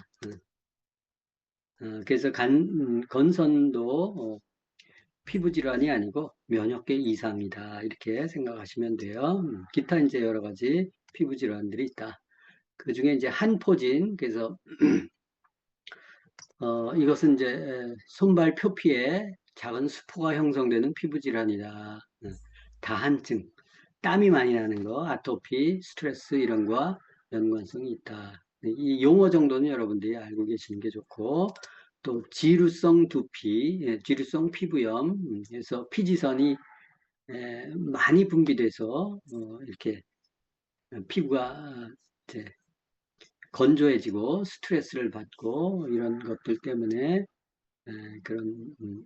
그래서 건선도 피부 질환이 아니고 면역계 이상이다. 이렇게 생각하시면 돼요. 기타 이제 여러 가지 피부 질환들이 있다. 그 중에 이제 한포진, 그래서 이것은 이제 손발 표피에 작은 수포가 형성되는 피부 질환이다. 다한증, 땀이 많이 나는 거, 아토피, 스트레스 이런 거와 연관성이 있다. 이 용어 정도는 여러분들이 알고 계시는 게 좋고, 또 지루성 두피, 지루성 피부염, 그래서 피지선이 많이 분비돼서 이렇게 피부가 이제 건조해지고 스트레스를 받고 이런 것들 때문에 그런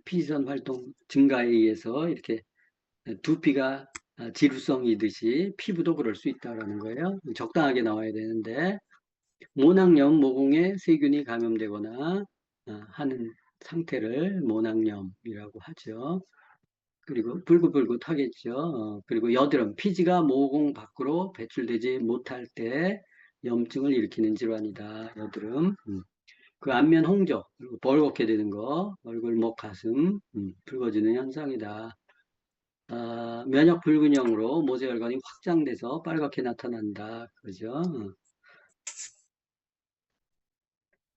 피지선 활동 증가에 의해서 이렇게 두피가 지루성이듯이 피부도 그럴 수 있다라는 거예요. 적당하게 나와야 되는데 모낭염, 모공에 세균이 감염되거나 하는 상태를 모낭염이라고 하죠. 그리고 불긋불긋 하겠죠. 그리고 여드름, 피지가 모공 밖으로 배출되지 못할 때 염증을 일으키는 질환이다. 여드름. 그 안면 홍조, 그리고 벌겋게 되는 거, 얼굴, 목, 가슴, 붉어지는 현상이다. 면역 불균형으로 모세혈관이 확장돼서 빨갛게 나타난다. 그죠?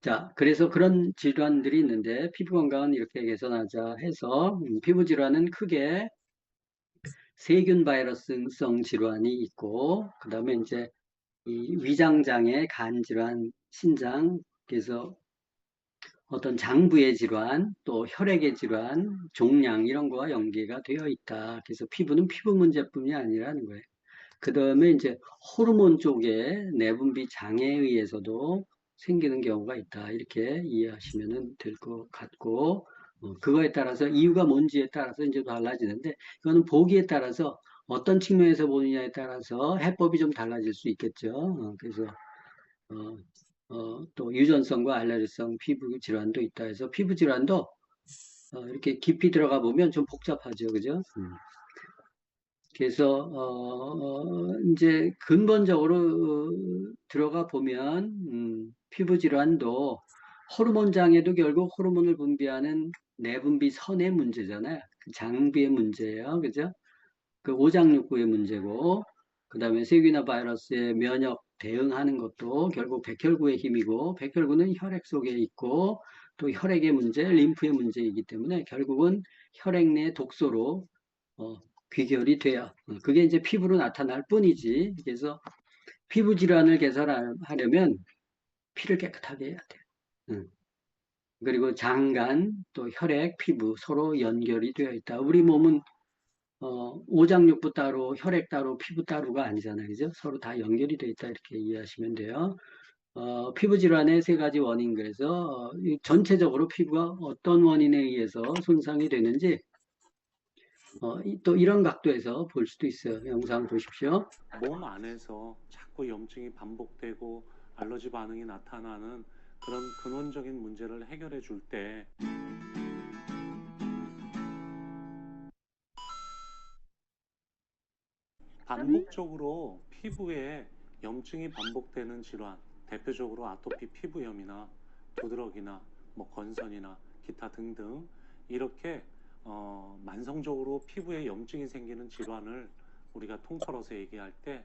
자, 그래서 그런 질환들이 있는데 피부 건강은 이렇게 개선하자 해서 피부 질환은 크게 세균 바이러스성 질환이 있고 그다음에 이제 이 위장장애, 간 질환, 신장 그래서 어떤 장부의 질환, 또 혈액의 질환, 종양 이런 거와 연계가 되어 있다. 그래서 피부는 피부 문제뿐이 아니라는 거예요. 그 다음에 이제 호르몬 쪽에 내분비 장애에 의해서도 생기는 경우가 있다. 이렇게 이해하시면 될 것 같고, 그거에 따라서 이유가 뭔지에 따라서 이제 달라지는데, 이거는 보기에 따라서 어떤 측면에서 보느냐에 따라서 해법이 좀 달라질 수 있겠죠. 그래서, 또 유전성과 알레르기성 피부 질환도 있다 해서 피부 질환도 이렇게 깊이 들어가 보면 좀 복잡하죠. 그죠? 그래서 이제 근본적으로 들어가 보면 피부 질환도 호르몬 장애도 결국 호르몬을 분비하는 내분비 선의 문제잖아요. 그 장비의 문제예요. 그죠? 그 오장육부의 문제고, 그 다음에 세균이나 바이러스에 면역 대응하는 것도 결국 백혈구의 힘이고, 백혈구는 혈액 속에 있고, 또 혈액의 문제, 림프의 문제이기 때문에 결국은 혈액 내 독소로 귀결이 돼요. 그게 이제 피부로 나타날 뿐이지. 그래서 피부 질환을 개선하려면 피를 깨끗하게 해야 돼요. 그리고 장간, 또 혈액, 피부 서로 연결이 되어 있다. 우리 몸은 오장육부 따로, 혈액 따로, 피부 따로가 아니잖아요. 그죠? 서로 다 연결이 되어 있다. 이렇게 이해하시면 돼요. 피부 질환의 세 가지 원인, 그래서 전체적으로 피부가 어떤 원인에 의해서 손상이 되는지 또 이런 각도에서 볼 수도 있어요. 영상 보십시오.
몸 안에서 자꾸 염증이 반복되고 알러지 반응이 나타나는 그런 근원적인 문제를 해결해 줄 때 반복적으로 피부에 염증이 반복되는 질환, 대표적으로 아토피 피부염이나 두드러기나 뭐 건선이나 기타 등등 이렇게 만성적으로 피부에 염증이 생기는 질환을 우리가 통틀어서 얘기할 때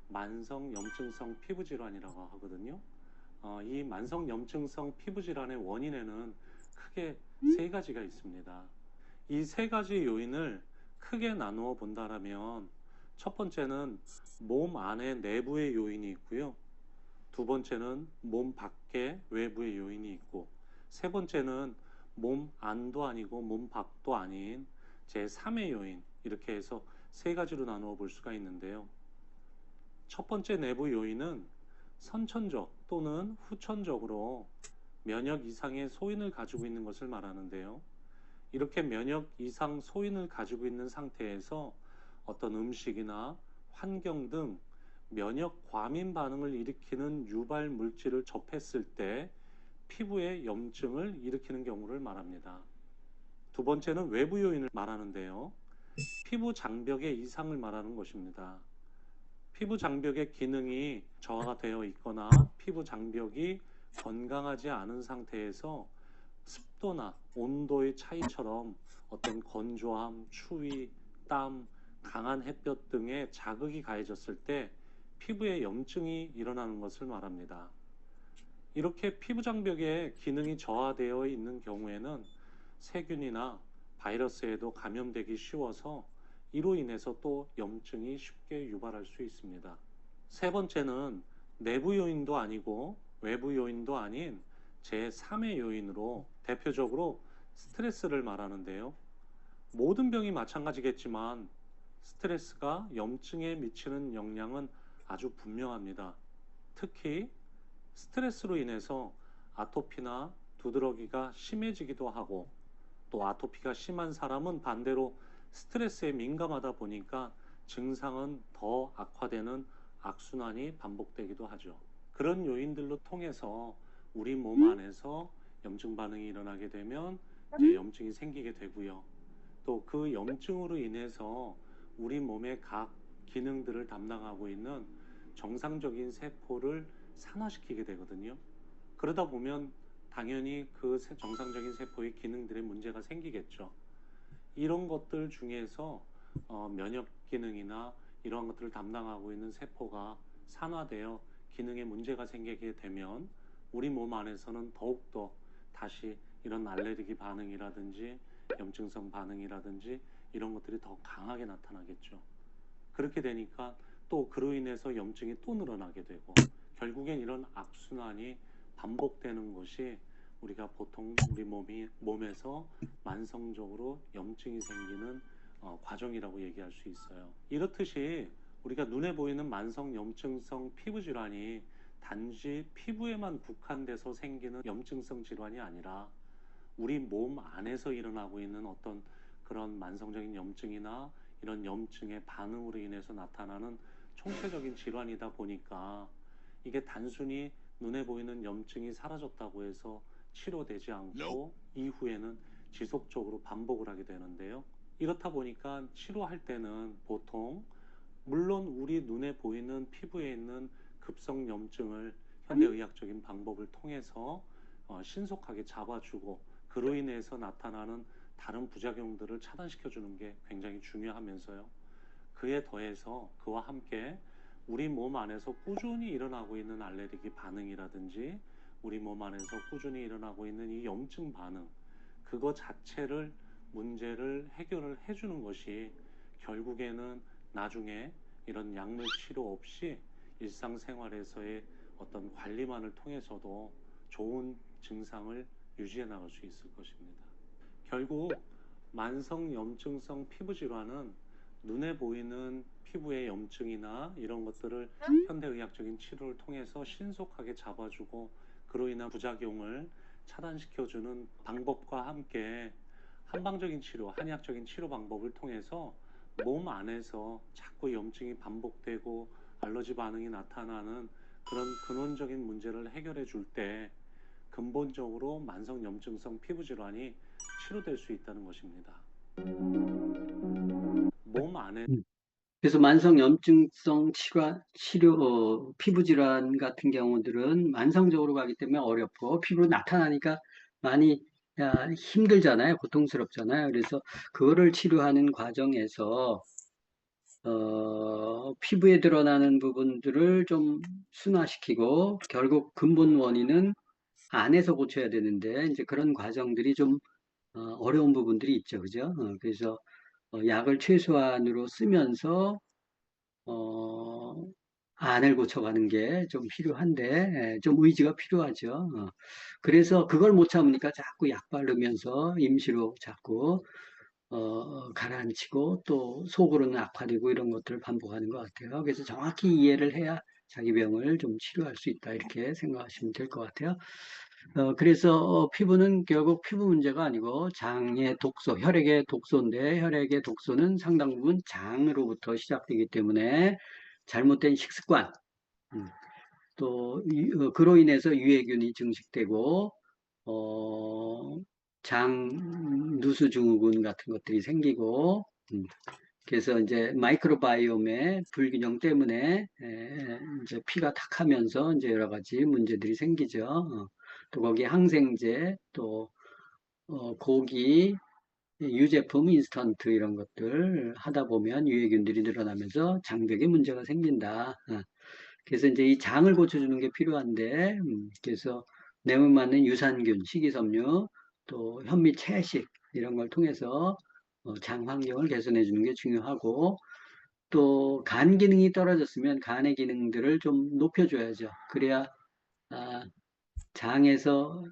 만성 염증성 피부 질환이라고 하거든요. 이 만성 염증성 피부 질환의 원인에는 크게 세 가지가 있습니다. 이 세 가지 요인을 크게 나누어 본다라면 첫 번째는 몸 안에 내부의 요인이 있고요. 두 번째는 몸 밖에 외부의 요인이 있고, 세 번째는 몸 안도 아니고 몸 밖도 아닌 제3의 요인, 이렇게 해서 세 가지로 나누어 볼 수가 있는데요. 첫 번째 내부 요인은 선천적 또는 후천적으로 면역 이상의 소인을 가지고 있는 것을 말하는데요. 이렇게 면역 이상 소인을 가지고 있는 상태에서 어떤 음식이나 환경 등 면역 과민 반응을 일으키는 유발 물질을 접했을 때 피부에 염증을 일으키는 경우를 말합니다. 두 번째는 외부 요인을 말하는데요. 피부 장벽의 이상을 말하는 것입니다. 피부 장벽의 기능이 저하가 되어 있거나 피부 장벽이 건강하지 않은 상태에서 습도나 온도의 차이처럼 어떤 건조함, 추위, 땀, 강한 햇볕 등의 자극이 가해졌을 때 피부에 염증이 일어나는 것을 말합니다. 이렇게 피부 장벽의 기능이 저하되어 있는 경우에는 세균이나 바이러스에도 감염되기 쉬워서 이로 인해서 또 염증이 쉽게 유발할 수 있습니다. 세 번째는 내부 요인도 아니고 외부 요인도 아닌 제3의 요인으로 대표적으로 스트레스를 말하는데요. 모든 병이 마찬가지겠지만 스트레스가 염증에 미치는 영향은 아주 분명합니다. 특히 스트레스로 인해서 아토피나 두드러기가 심해지기도 하고, 또 아토피가 심한 사람은 반대로 스트레스에 민감하다 보니까 증상은 더 악화되는 악순환이 반복되기도 하죠. 그런 요인들로 통해서 우리 몸 안에서 염증 반응이 일어나게 되면 이제 염증이 생기게 되고요. 또 그 염증으로 인해서 우리 몸의 각 기능들을 담당하고 있는 정상적인 세포를 산화시키게 되거든요. 그러다 보면 당연히 그 정상적인 세포의 기능들에 문제가 생기겠죠. 이런 것들 중에서 면역 기능이나 이러한 것들을 담당하고 있는 세포가 산화되어 기능에 문제가 생기게 되면 우리 몸 안에서는 더욱더 다시 이런 알레르기 반응이라든지 염증성 반응이라든지 이런 것들이 더 강하게 나타나겠죠. 그렇게 되니까 또 그로 인해서 염증이 또 늘어나게 되고, 결국엔 이런 악순환이 반복되는 것이 우리가 보통 우리 몸에서 만성적으로 염증이 생기는 과정이라고 얘기할 수 있어요. 이렇듯이 우리가 눈에 보이는 만성 염증성 피부 질환이 단지 피부에만 국한돼서 생기는 염증성 질환이 아니라 우리 몸 안에서 일어나고 있는 어떤 그런 만성적인 염증이나 이런 염증의 반응으로 인해서 나타나는 총체적인 질환이다 보니까 이게 단순히 눈에 보이는 염증이 사라졌다고 해서 치료되지 않고 이후에는 지속적으로 반복을 하게 되는데요. 이렇다 보니까 치료할 때는 보통 물론 우리 눈에 보이는 피부에 있는 급성 염증을 현대의학적인 방법을 통해서 신속하게 잡아주고 그로 인해서 나타나는 다른 부작용들을 차단시켜주는 게 굉장히 중요하면서요. 그에 더해서 그와 함께 우리 몸 안에서 꾸준히 일어나고 있는 알레르기 반응이라든지 우리 몸 안에서 꾸준히 일어나고 있는 이 염증 반응, 그거 자체를 문제를 해결을 해주는 것이 결국에는 나중에 이런 약물 치료 없이 일상생활에서의 어떤 관리만을 통해서도 좋은 증상을 유지해 나갈 수 있을 것입니다. 결국 만성 염증성 피부 질환은 눈에 보이는 피부의 염증이나 이런 것들을 현대의학적인 치료를 통해서 신속하게 잡아주고 그로 인한 부작용을 차단시켜주는 방법과 함께 한방적인 치료, 한의학적인 치료 방법을 통해서 몸 안에서 자꾸 염증이 반복되고 알러지 반응이 나타나는 그런 근원적인 문제를 해결해 줄 때 근본적으로 만성 염증성 피부 질환이 치료될 수 있다는 것입니다. 몸 안에
그래서 만성 염증성 치료, 피부 질환 같은 경우들은 만성적으로 가기 때문에 어렵고 피부로 나타나니까 많이 힘들잖아요. 고통스럽잖아요. 그래서 그거를 치료하는 과정에서 피부에 드러나는 부분들을 좀 순화시키고 결국 근본 원인은 안에서 고쳐야 되는데 이제 그런 과정들이 좀 어려운 부분들이 있죠. 그죠? 그래서 약을 최소한으로 쓰면서 어, 안을 고쳐가는 게 좀 필요한데, 좀 의지가 필요하죠. 그래서 그걸 못 참으니까 자꾸 약 바르면서 임시로 자꾸, 가라앉히고 또 속으로는 악화되고 이런 것들을 반복하는 것 같아요. 그래서 정확히 이해를 해야 자기 병을 좀 치료할 수 있다. 이렇게 생각하시면 될 것 같아요. 그래서 피부는 결국 피부 문제가 아니고 장의 독소, 혈액의 독소인데 혈액의 독소는 상당 부분 장으로부터 시작되기 때문에 잘못된 식습관, 또 그로 인해서 유해균이 증식되고 장 누수 증후군 같은 것들이 생기고 그래서 이제 마이크로바이옴의 불균형 때문에 이제 피가 탁하면서 이제 여러 가지 문제들이 생기죠. 또 거기에 항생제, 또 고기, 유제품, 인스턴트 이런 것들 하다 보면 유해균들이 늘어나면서 장벽에 문제가 생긴다. 그래서 이제 이 장을 고쳐주는 게 필요한데, 그래서 내몸 맞는 유산균, 식이섬유, 또 현미 채식 이런 걸 통해서 장 환경을 개선해 주는 게 중요하고, 또 간 기능이 떨어졌으면 간의 기능들을 좀 높여줘야죠. 그래야 아, 장에서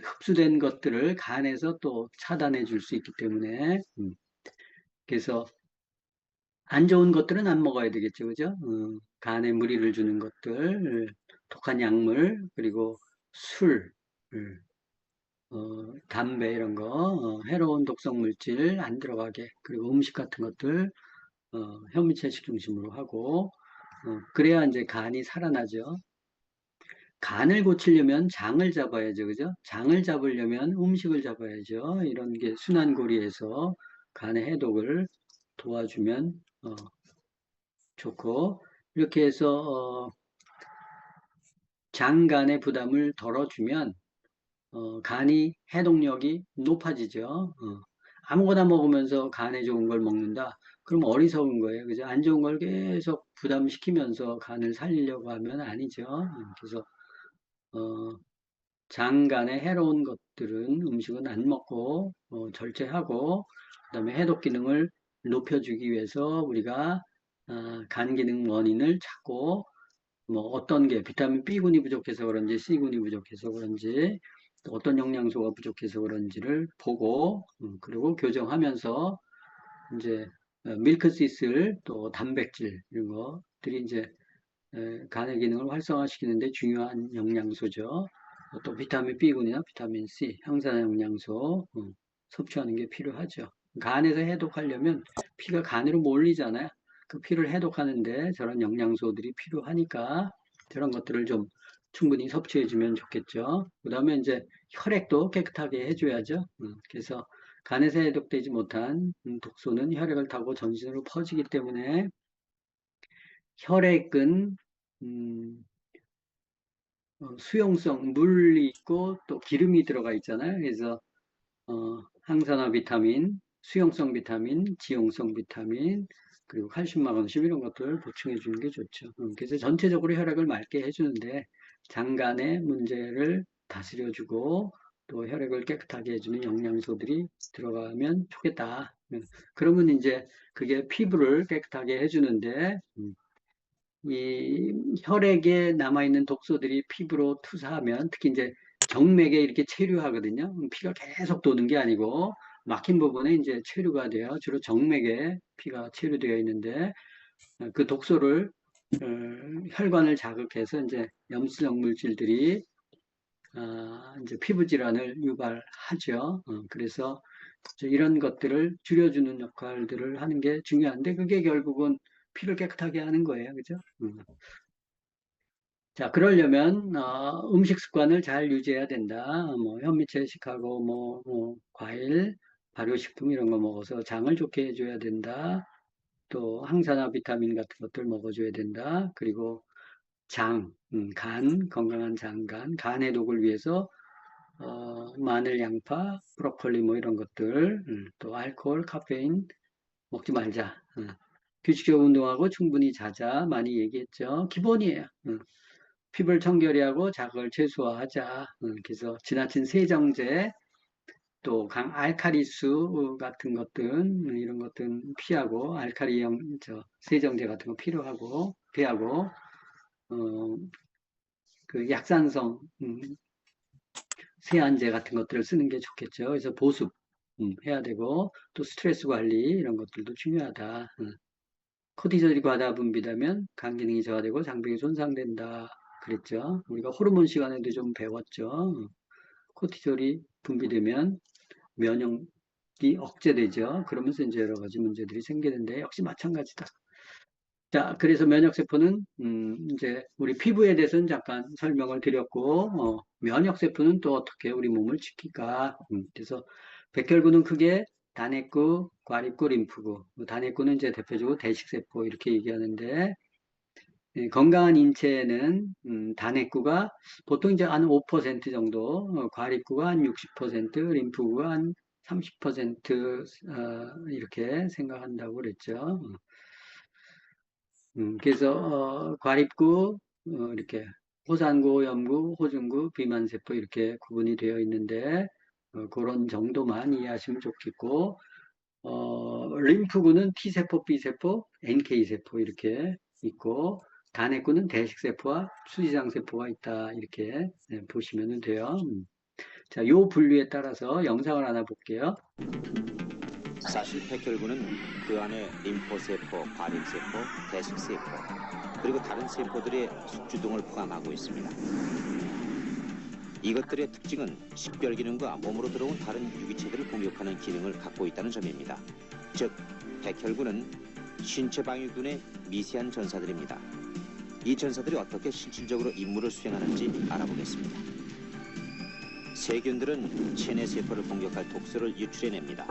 흡수된 것들을 간에서 또 차단해 줄 수 있기 때문에 그래서 안 좋은 것들은 안 먹어야 되겠죠, 그죠? 간에 무리를 주는 것들, 독한 약물, 그리고 술, 담배 이런 거, 해로운 독성 물질 안 들어가게, 그리고 음식 같은 것들 현미채식 중심으로 하고, 그래야 이제 간이 살아나죠. 간을 고치려면 장을 잡아야죠, 그죠? 장을 잡으려면 음식을 잡아야죠. 이런 게 순환고리에서 간의 해독을 도와주면 좋고, 이렇게 해서 장간의 부담을 덜어주면 간이 해독력이 높아지죠. 아무거나 먹으면서 간에 좋은 걸 먹는다. 그럼 어리석은 거예요. 그죠? 안 좋은 걸 계속 부담시키면서 간을 살리려고 하면 아니죠. 그래서 장간에 해로운 것들은 음식은 안 먹고 절제하고 그다음에 해독 기능을 높여주기 위해서 우리가 간 기능 원인을 찾고 뭐 어떤 게 비타민 B군이 부족해서 그런지 C군이 부족해서 그런지 또 어떤 영양소가 부족해서 그런지를 보고 그리고 교정하면서 이제 밀크시슬 또 단백질 이런 것들이 이제 간의 기능을 활성화시키는데 중요한 영양소죠. 또 비타민 B군이나 비타민 C, 항산화 영양소 섭취하는 게 필요하죠. 간에서 해독하려면 피가 간으로 몰리잖아요. 그 피를 해독하는데 저런 영양소들이 필요하니까 저런 것들을 좀 충분히 섭취해주면 좋겠죠. 그 다음에 이제 혈액도 깨끗하게 해줘야죠. 그래서 간에서 해독되지 못한 독소는 혈액을 타고 전신으로 퍼지기 때문에 혈액은 수용성 물이 있고 또 기름이 들어가 있잖아요. 그래서 항산화 비타민, 수용성 비타민, 지용성 비타민, 그리고 칼슘, 마그네슘 이런 것들 보충해 주는 게 좋죠. 그래서 전체적으로 혈액을 맑게 해주는데 장간의 문제를 다스려주고 또 혈액을 깨끗하게 해주는 영양소들이 들어가면 좋겠다. 그러면 이제 그게 피부를 깨끗하게 해주는데 이 혈액에 남아있는 독소들이 피부로 투사하면 특히 이제 정맥에 이렇게 체류하거든요. 피가 계속 도는 게 아니고 막힌 부분에 이제 체류가 돼요. 주로 정맥에 피가 체류되어 있는데 그 독소를 혈관을 자극해서 이제 염수성 물질들이 이제 피부 질환을 유발하죠. 그래서 이런 것들을 줄여주는 역할들을 하는 게 중요한데 그게 결국은 피를 깨끗하게 하는 거예요. 그죠? 자, 그러려면 음식 습관을 잘 유지해야 된다. 뭐 현미채식하고 뭐 과일, 발효식품 이런 거 먹어서 장을 좋게 해줘야 된다. 또 항산화 비타민 같은 것들 먹어줘야 된다. 그리고 장, 간, 건강한 장간, 간 해독을 위해서 마늘, 양파, 브로콜리 뭐 이런 것들, 또 알코올, 카페인 먹지 말자. 규칙적으로 운동하고 충분히 자자 많이 얘기했죠. 기본이에요. 피부를 청결히 하고 자극을 최소화하자. 그래서 지나친 세정제, 또 알카리수 같은 것들 이런 것들은 피하고 알카리형 세정제 같은 거 필요하고 피하고 그 약산성 세안제 같은 것들을 쓰는 게 좋겠죠. 그래서 보습 해야 되고 또 스트레스 관리 이런 것들도 중요하다. 코티졸이 과다 분비되면 간 기능이 저하되고 장벽이 손상된다. 그랬죠. 우리가 호르몬 시간에도 좀 배웠죠. 코티졸이 분비되면 면역이 억제되죠. 그러면서 이제 여러 가지 문제들이 생기는데 역시 마찬가지다. 자, 그래서 면역세포는 이제 우리 피부에 대해서는 잠깐 설명을 드렸고 면역세포는 또 어떻게 우리 몸을 지킬까? 그래서 백혈구는 크게 단핵구, 과립구, 림프구. 단핵구는 이제 대표적으로 대식세포 이렇게 얘기하는데 건강한 인체에는 단핵구가 보통 이제 한 5% 정도, 과립구가 한 60%, 림프구가 한 30% 이렇게 생각한다고 그랬죠. 그래서 과립구 이렇게 호산구, 염구, 호중구, 비만세포 이렇게 구분이 되어 있는데 그런 정도만 이해하시면 좋겠고 림프구는 T세포, B세포, NK세포 이렇게 있고 단핵구는 대식세포와 수지장세포가 있다 이렇게 보시면 돼요. 자, 요 분류에 따라서 영상을 하나 볼게요.
사실 백혈구는 그 안에 림포세포, 과립세포, 대식세포 그리고 다른 세포들의 숙주등을 포함하고 있습니다. 이것들의 특징은 식별 기능과 몸으로 들어온 다른 유기체들을 공격하는 기능을 갖고 있다는 점입니다. 즉, 백혈구는 신체 방위군의 미세한 전사들입니다. 이 전사들이 어떻게 실질적으로 임무를 수행하는지 알아보겠습니다. 세균들은 체내 세포를 공격할 독소를 유출해냅니다.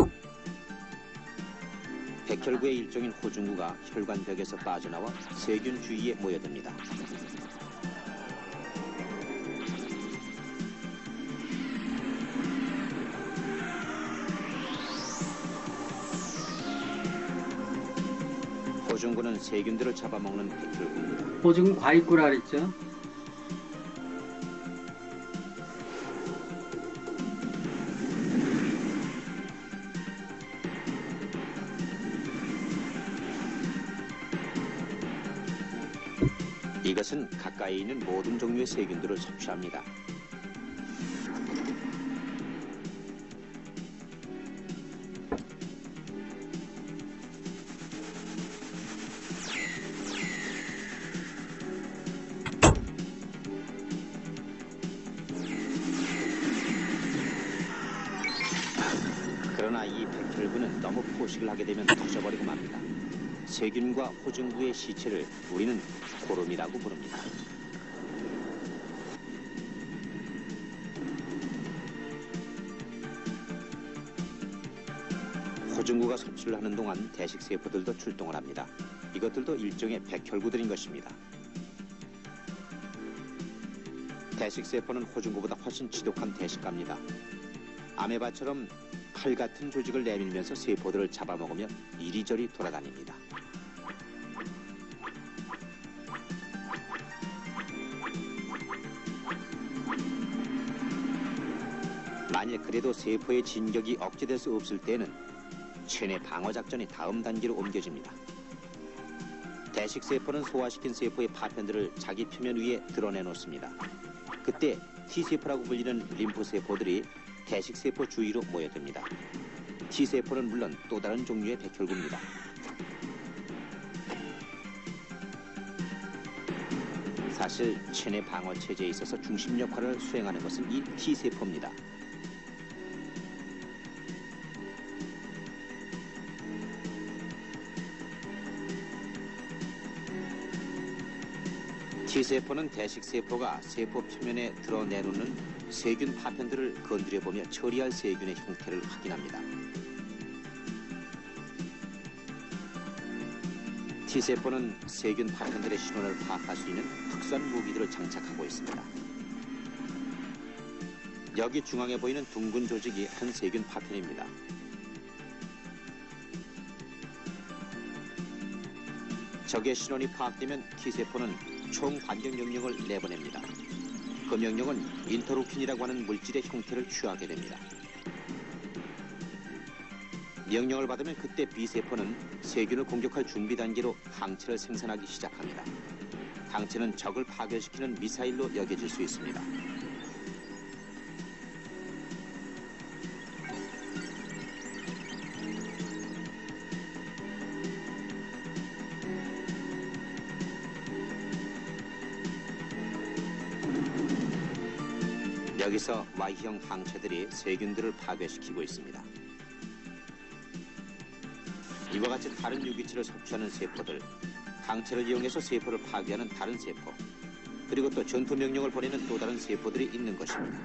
백혈구의 일종인 호중구가 혈관벽에서 빠져나와 세균 주위에 모여듭니다. 호중구는 세균들을 잡아먹는 백혈구입니다.
호중은 과립구라 그랬죠.
이것은 가까이 있는 모든 종류의 세균들을 섭취합니다. 그러나 이 백혈구는 너무 포식을 하게 되면 터져버리고 맙니다. 세균과 호중구의 시체를 우리는 고름이라고 부릅니다. 호중구가 섭취를 하는 동안 대식세포들도 출동을 합니다. 이것들도 일종의 백혈구들인 것입니다. 대식세포는 호중구보다 훨씬 지독한 대식가입니다. 아메바처럼 칼 같은 조직을 내밀면서 세포들을 잡아먹으며 이리저리 돌아다닙니다. 만일 그래도 세포의 진격이 억제될 수 없을 때는 체내 방어 작전이 다음 단계로 옮겨집니다. 대식세포는 소화시킨 세포의 파편들을 자기 표면 위에 드러내 놓습니다. 그때 T세포라고 불리는 림프세포들이 대식세포 주위로 모여듭니다. T세포는 물론 또 다른 종류의 백혈구입니다. 사실 체내 방어 체제에 있어서 중심 역할을 수행하는 것은 이 T세포입니다. T세포는 대식세포가 세포 표면에 드러내놓는 세균 파편들을 건드려보며 처리할 세균의 형태를 확인합니다. T세포는 세균 파편들의 신원을 파악할 수 있는 특수한 무기들을 장착하고 있습니다. 여기 중앙에 보이는 둥근 조직이 한 세균 파편입니다. 적의 신원이 파악되면 T세포는 총 반경 명령을 내보냅니다. 그 명령은 인터루킨이라고 하는 물질의 형태를 취하게 됩니다. 명령을 받으면 그때 B세포는 세균을 공격할 준비 단계로 항체를 생산하기 시작합니다. 항체는 적을 파괴시키는 미사일로 여겨질 수 있습니다. 여기서 Y형 항체들이 세균들을 파괴시키고 있습니다. 이와 같이 다른 유기체를 섭취하는 세포들, 항체를 이용해서 세포를 파괴하는 다른 세포, 그리고 또 전투 명령을 보내는 또 다른 세포들이 있는 것입니다.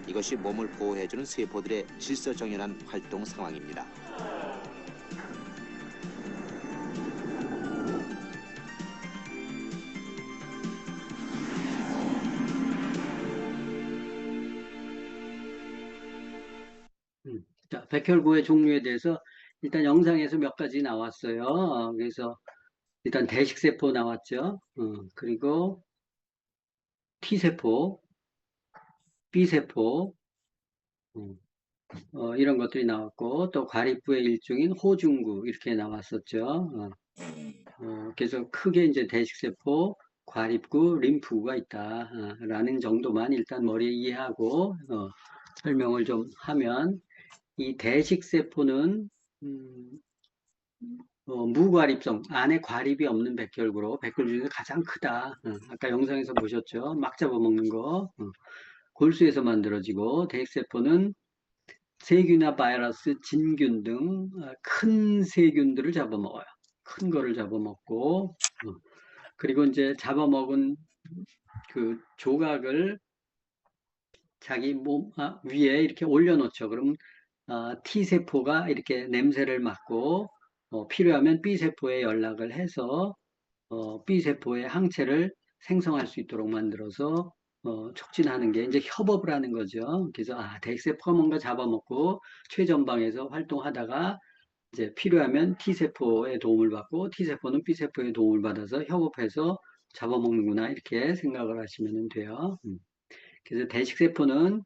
이것이 몸을 보호해주는 세포들의 질서정연한 활동 상황입니다.
자, 백혈구의 종류에 대해서 일단 영상에서 몇 가지 나왔어요. 그래서 일단 대식세포 나왔죠. 그리고 T세포, B세포, 이런 것들이 나왔고, 또 과립부의 일종인 호중구, 이렇게 나왔었죠. 그래서 크게 이제 대식세포, 과립구, 림프구가 있다, 라는 정도만 일단 머리에 이해하고, 설명을 좀 하면, 이 대식세포는, 무과립성, 안에 과립이 없는 백혈구로 백혈구 중에서 가장 크다. 아까 영상에서 보셨죠? 막 잡아먹는 거. 골수에서 만들어지고, 대식세포는 세균이나 바이러스, 진균 등 큰 세균들을 잡아먹어요. 큰 거를 잡아먹고, 그리고 이제 잡아먹은 그 조각을 자기 몸 위에 이렇게 올려놓죠. 그럼 T세포가 이렇게 냄새를 맡고 필요하면 B세포에 연락을 해서 B세포의 항체를 생성할 수 있도록 만들어서 촉진하는 게 이제 협업을 하는 거죠. 그래서 대식세포가 뭔가 잡아먹고 최전방에서 활동하다가 이제 필요하면 T세포의 도움을 받고 T세포는 B세포의 도움을 받아서 협업해서 잡아먹는구나 이렇게 생각을 하시면 돼요. 그래서 대식세포는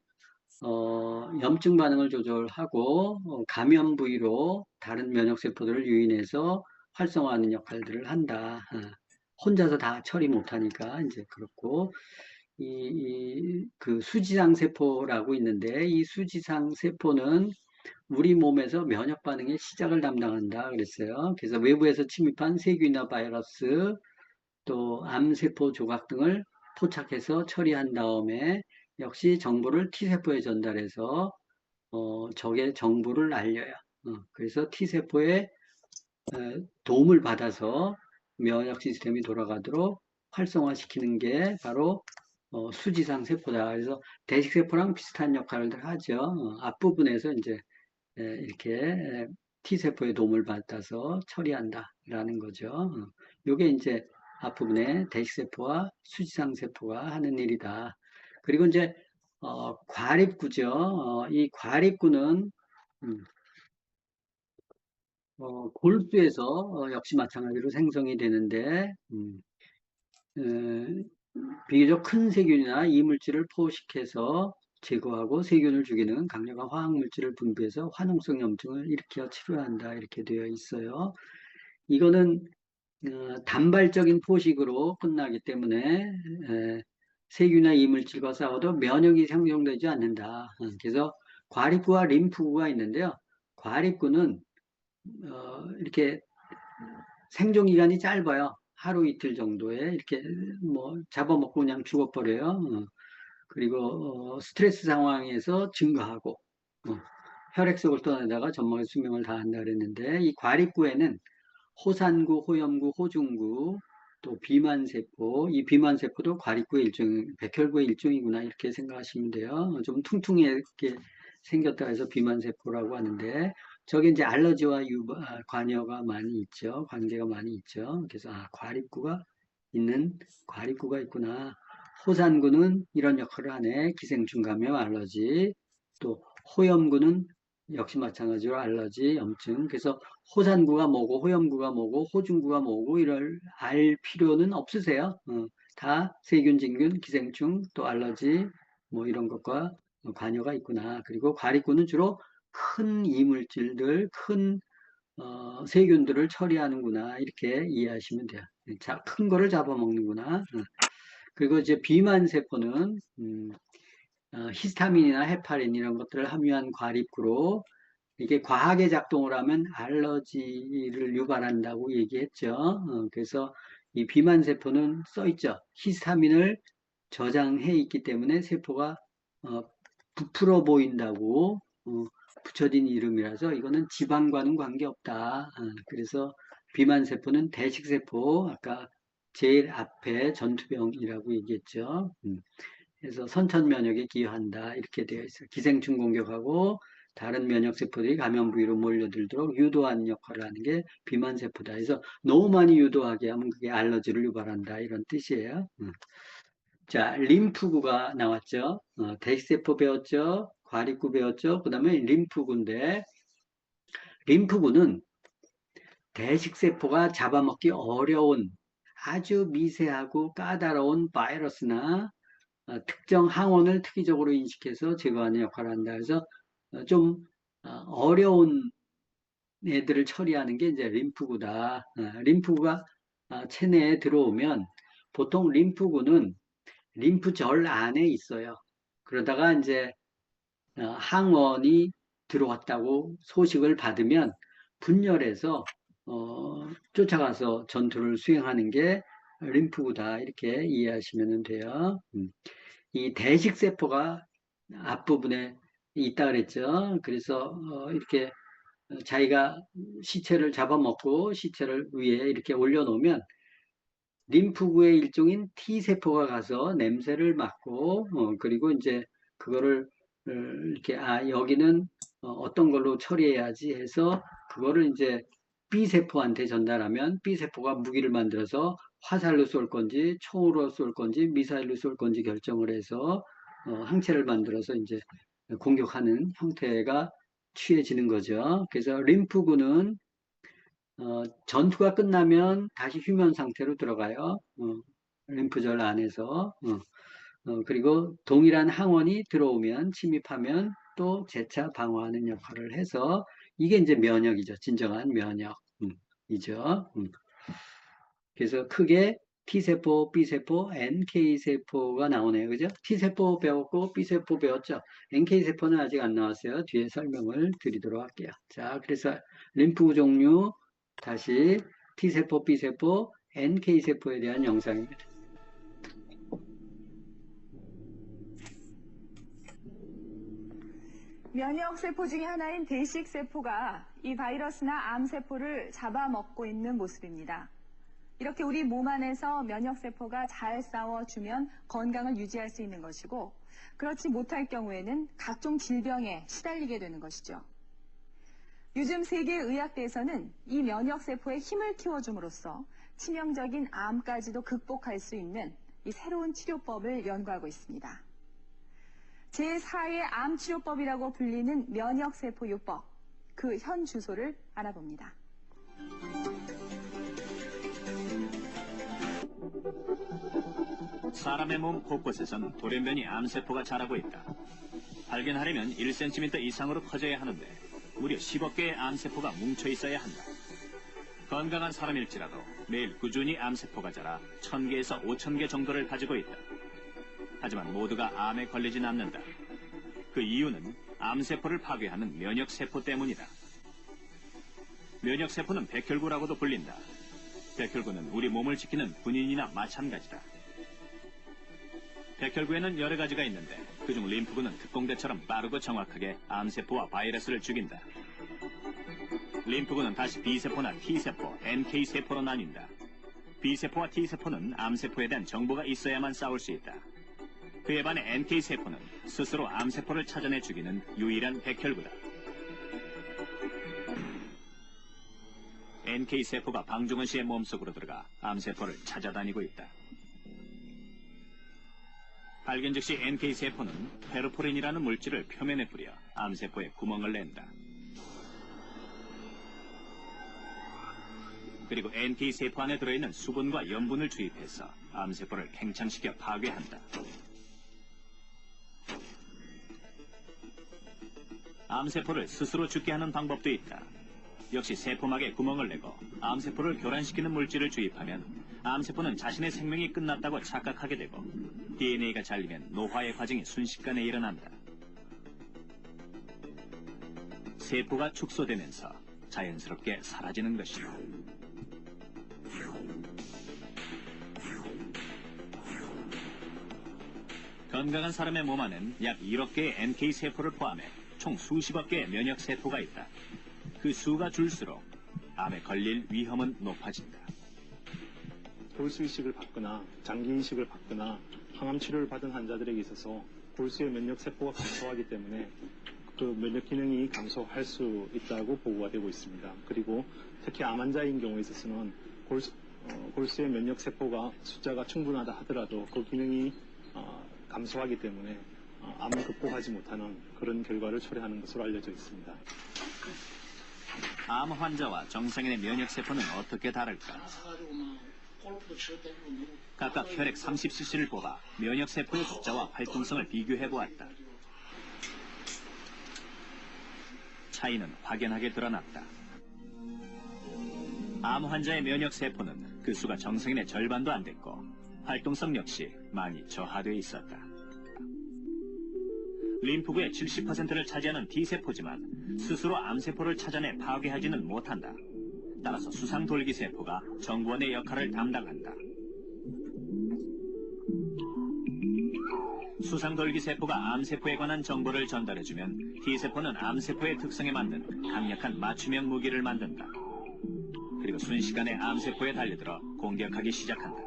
염증 반응을 조절하고 감염 부위로 다른 면역세포들을 유인해서 활성화하는 역할들을 한다. 혼자서 다 처리 못하니까 이제 그렇고 그 수지상 세포라고 있는데 이 수지상 세포는 우리 몸에서 면역 반응의 시작을 담당한다 그랬어요. 그래서 외부에서 침입한 세균이나 바이러스 또 암세포 조각 등을 포착해서 처리한 다음에 역시 정보를 T세포에 전달해서 적의 정보를 알려요. 그래서 T세포의 도움을 받아서 면역 시스템이 돌아가도록 활성화시키는 게 바로 수지상 세포다. 그래서 대식세포랑 비슷한 역할을 하죠. 앞부분에서 이제 이렇게 T세포의 도움을 받아서 처리한다라는 거죠. 요게 이제 앞부분에 대식세포와 수지상 세포가 하는 일이다. 그리고 이제 과립구죠. 이 과립구는 골수에서 역시 마찬가지로 생성이 되는데 비교적 큰 세균이나 이물질을 포식해서 제거하고 세균을 죽이는 강력한 화학물질을 분비해서 화농성 염증을 일으켜 치료한다 이렇게 되어 있어요. 이거는 단발적인 포식으로 끝나기 때문에 세균이나 이물질과 싸워도 면역이 형성되지 않는다. 그래서 과립구와 림프구가 있는데요. 과립구는 이렇게 생존 기간이 짧아요. 하루 이틀 정도에 이렇게 뭐 잡아먹고 그냥 죽어버려요. 그리고 스트레스 상황에서 증가하고 혈액 속을 떠나다가 점막의 수명을 다한다 그랬는데 이 과립구에는 호산구, 호염구, 호중구, 또 비만세포, 이 비만세포도 과립구의 일종, 백혈구의 일종이구나 이렇게 생각하시면 돼요. 좀 퉁퉁하게 생겼다 해서 비만세포라고 하는데 저게 이제 알러지와 관여가 많이 있죠. 관계가 많이 있죠. 그래서 과립구가 있구나. 호산구는 이런 역할을 하네. 기생충 감염, 알러지. 또 호염구는 역시 마찬가지로 알러지, 염증. 그래서 호산구가 뭐고 호염구가 뭐고 호중구가 뭐고 이럴 알 필요는 없으세요. 다 세균, 진균, 기생충, 또 알러지 뭐 이런 것과 관여가 있구나. 그리고 과립구는 주로 큰 이물질들, 큰 세균들을 처리하는구나 이렇게 이해하시면 돼요. 자, 큰 거를 잡아먹는구나. 그리고 이제 비만 세포는 히스타민이나 헤파린 이런 것들을 함유한 과립구로 이게 과하게 작동을 하면 알러지를 유발한다고 얘기했죠. 그래서 이 비만 세포는 써 있죠. 히스타민을 저장해 있기 때문에 세포가 부풀어 보인다고 붙여진 이름이라서 이거는 지방과는 관계없다. 그래서 비만 세포는 대식세포, 아까 제일 앞에 전투병이라고 얘기했죠. 그래서 선천 면역에 기여한다 이렇게 되어 있어요. 기생충 공격하고 다른 면역세포들이 감염 부위로 몰려들도록 유도하는 역할을 하는 게 비만세포다. 그래서 너무 많이 유도하게 하면 그게 알러지를 유발한다 이런 뜻이에요. 자, 림프구가 나왔죠. 대식세포 배웠죠. 과립구 배웠죠. 그 다음에 림프구인데 림프구는 대식세포가 잡아먹기 어려운 아주 미세하고 까다로운 바이러스나 특정 항원을 특이적으로 인식해서 제거하는 역할을 한다. 그래서 좀 어려운 애들을 처리하는 게 이제 림프구다. 림프구가 체내에 들어오면 보통 림프구는 림프절 안에 있어요. 그러다가 이제 항원이 들어왔다고 소식을 받으면 분열해서 쫓아가서 전투를 수행하는 게 림프구다 이렇게 이해하시면 돼요. 이 대식세포가 앞부분에 있다 그랬죠. 그래서 이렇게 자기가 시체를 잡아먹고 시체를 위에 이렇게 올려놓으면 림프구의 일종인 T세포가 가서 냄새를 맡고 그리고 이제 그거를 이렇게 여기는 어떤 걸로 처리해야지 해서 그거를 이제 B세포한테 전달하면 B세포가 무기를 만들어서 화살로 쏠 건지 총으로 쏠 건지 미사일로 쏠 건지 결정을 해서 항체를 만들어서 이제 공격하는 형태가 취해지는 거죠. 그래서 림프구는 전투가 끝나면 다시 휴면 상태로 들어가요. 림프절 안에서. 그리고 동일한 항원이 들어오면 침입하면 또 재차 방어하는 역할을 해서 이게 이제 면역이죠. 진정한 면역이죠. 그래서 크게 T세포, B세포, NK세포가 나오네요. 그죠? T세포 배웠고 B세포 배웠죠? NK세포는 아직 안 나왔어요. 뒤에 설명을 드리도록 할게요. 자, 그래서 림프 종류 다시 T세포, B세포, NK세포에 대한 영상입니다.
면역세포 중에 하나인 대식세포가 이 바이러스나 암세포를 잡아먹고 있는 모습입니다. 이렇게 우리 몸 안에서 면역세포가 잘 싸워주면 건강을 유지할 수 있는 것이고 그렇지 못할 경우에는 각종 질병에 시달리게 되는 것이죠. 요즘 세계의학대에서는 이 면역세포의 힘을 키워줌으로써 치명적인 암까지도 극복할 수 있는 이 새로운 치료법을 연구하고 있습니다. 제4의 암치료법이라고 불리는 면역세포요법, 그 현 주소를 알아봅니다.
사람의 몸 곳곳에선 돌연변이 암세포가 자라고 있다. 발견하려면 1cm 이상으로 커져야 하는데 무려 10억 개의 암세포가 뭉쳐 있어야 한다. 건강한 사람일지라도 매일 꾸준히 암세포가 자라 1000개에서 5000개 정도를 가지고 있다. 하지만 모두가 암에 걸리진 않는다. 그 이유는 암세포를 파괴하는 면역세포 때문이다. 면역세포는 백혈구라고도 불린다. 백혈구는 우리 몸을 지키는 군인이나 마찬가지다. 백혈구에는 여러 가지가 있는데 그중 림프구는 특공대처럼 빠르고 정확하게 암세포와 바이러스를 죽인다. 림프구는 다시 B세포나 T세포, NK세포로 나뉜다. B세포와 T세포는 암세포에 대한 정보가 있어야만 싸울 수 있다. 그에 반해 NK세포는 스스로 암세포를 찾아내 죽이는 유일한 백혈구다. NK세포가 방종원 씨의 몸속으로 들어가 암세포를 찾아다니고 있다. 발견 즉시 NK세포는 페르포린이라는 물질을 표면에 뿌려 암세포에 구멍을 낸다. 그리고 NK세포 안에 들어있는 수분과 염분을 주입해서 암세포를 팽창시켜 파괴한다. 암세포를 스스로 죽게 하는 방법도 있다. 역시 세포막에 구멍을 내고 암세포를 교란시키는 물질을 주입하면 암세포는 자신의 생명이 끝났다고 착각하게 되고 DNA가 잘리면 노화의 과정이 순식간에 일어난다. 세포가 축소되면서 자연스럽게 사라지는 것이다. 건강한 사람의 몸 안엔 약 1억 개의 NK세포를 포함해 총 수십억 개의 면역세포가 있다. 그 수가 줄수록 암에 걸릴 위험은 높아진다.
골수 이식을 받거나 장기 이식을 받거나 항암 치료를 받은 환자들에게 있어서 골수의 면역세포가 감소하기 때문에 그 면역 기능이 감소할 수 있다고 보고가 되고 있습니다. 그리고 특히 암 환자인 경우에 있어서는 골수의 면역세포가 숫자가 충분하다 하더라도 그 기능이 감소하기 때문에 암을 극복하지 못하는 그런 결과를 초래하는 것으로 알려져 있습니다.
암 환자와 정상인의 면역세포는 어떻게 다를까? 각각 혈액 30cc를 뽑아 면역세포의 숫자와 활동성을 비교해보았다. 차이는 확연하게 드러났다. 암 환자의 면역세포는 그 수가 정상인의 절반도 안 됐고 활동성 역시 많이 저하되어 있었다. 림프구의 70%를 차지하는 T세포지만 스스로 암세포를 찾아내 파괴하지는 못한다. 따라서 수상돌기세포가 정보원의 역할을 담당한다. 수상돌기세포가 암세포에 관한 정보를 전달해주면 T세포는 암세포의 특성에 맞는 강력한 맞춤형 무기를 만든다. 그리고 순식간에 암세포에 달려들어 공격하기 시작한다.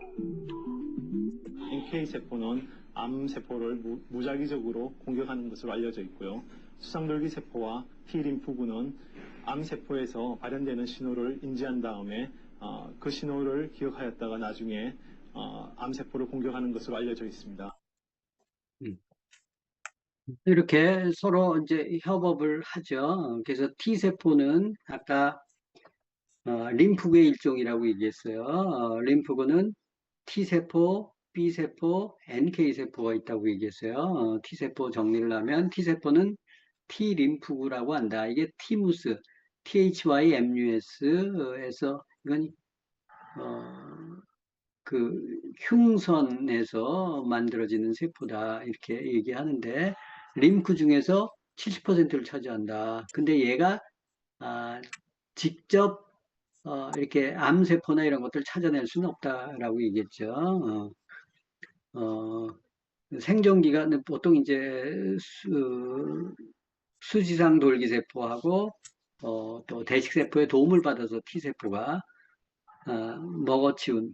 NK세포는 암세포를 무작위적으로 공격하는 것으로 알려져 있고요. 수상돌기세포와 T림프구는 암세포에서 발현되는 신호를 인지한 다음에 그 신호를 기억하였다가 나중에 암세포를 공격하는 것으로 알려져 있습니다.
이렇게 서로 이제 협업을 하죠. 그래서 T세포는 아까 림프구의 일종이라고 얘기했어요. 림프구는 T세포, B세포, NK세포가 있다고 얘기했어요. T세포 정리를 하면 T세포는 T림프구라고 한다. 이게 티무스, THYMUS에서 이건 그 흉선에서 만들어지는 세포다 이렇게 얘기하는데 림프 중에서 70%를 차지한다. 근데 얘가 직접 이렇게 암세포나 이런 것들을 찾아낼 수는 없다라고 얘기했죠. 생존기간은 보통 이제 수지상 돌기세포하고 또 대식세포의 도움을 받아서 T세포가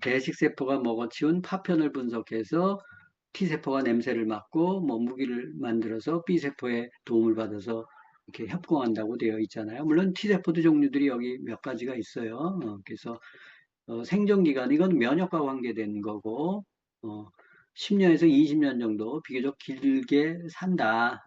대식세포가 먹어치운 파편을 분석해서 T세포가 냄새를 맡고 뭐 무기를 만들어서 B세포의 도움을 받아서 이렇게 협공한다고 되어 있잖아요. 물론 T세포도 종류들이 여기 몇 가지가 있어요. 그래서 생존기간 이건 면역과 관계된 거고 10년에서 20년 정도 비교적 길게 산다.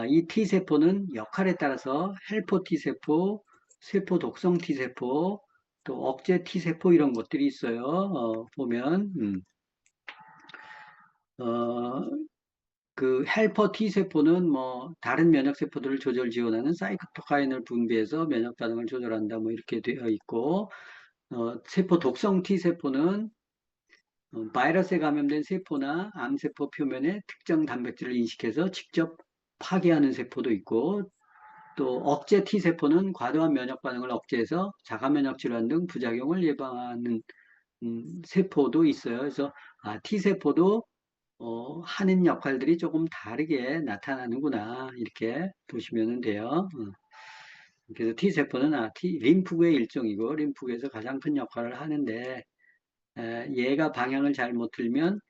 이 T세포는 역할에 따라서 헬퍼 T세포, 세포 독성 T세포, 또 억제 T세포 이런 것들이 있어요. 보면 그 헬퍼 T세포는 뭐 다른 면역세포들을 조절 지원하는 사이토카인을 분비해서 면역 반응을 조절한다 뭐 이렇게 되어 있고 세포 독성 T세포는 바이러스에 감염된 세포나 암세포 표면에 특정 단백질을 인식해서 직접 파괴하는 세포도 있고 또 억제 T세포는 과도한 면역 반응을 억제해서 자가면역 질환 등 부작용을 예방하는 세포도 있어요. 그래서 T세포도 하는 역할들이 조금 다르게 나타나는구나 이렇게 보시면 돼요. 그래서 T세포는 림프구의 일종이고 림프구에서 가장 큰 역할을 하는데 얘가 방향을 잘못 틀면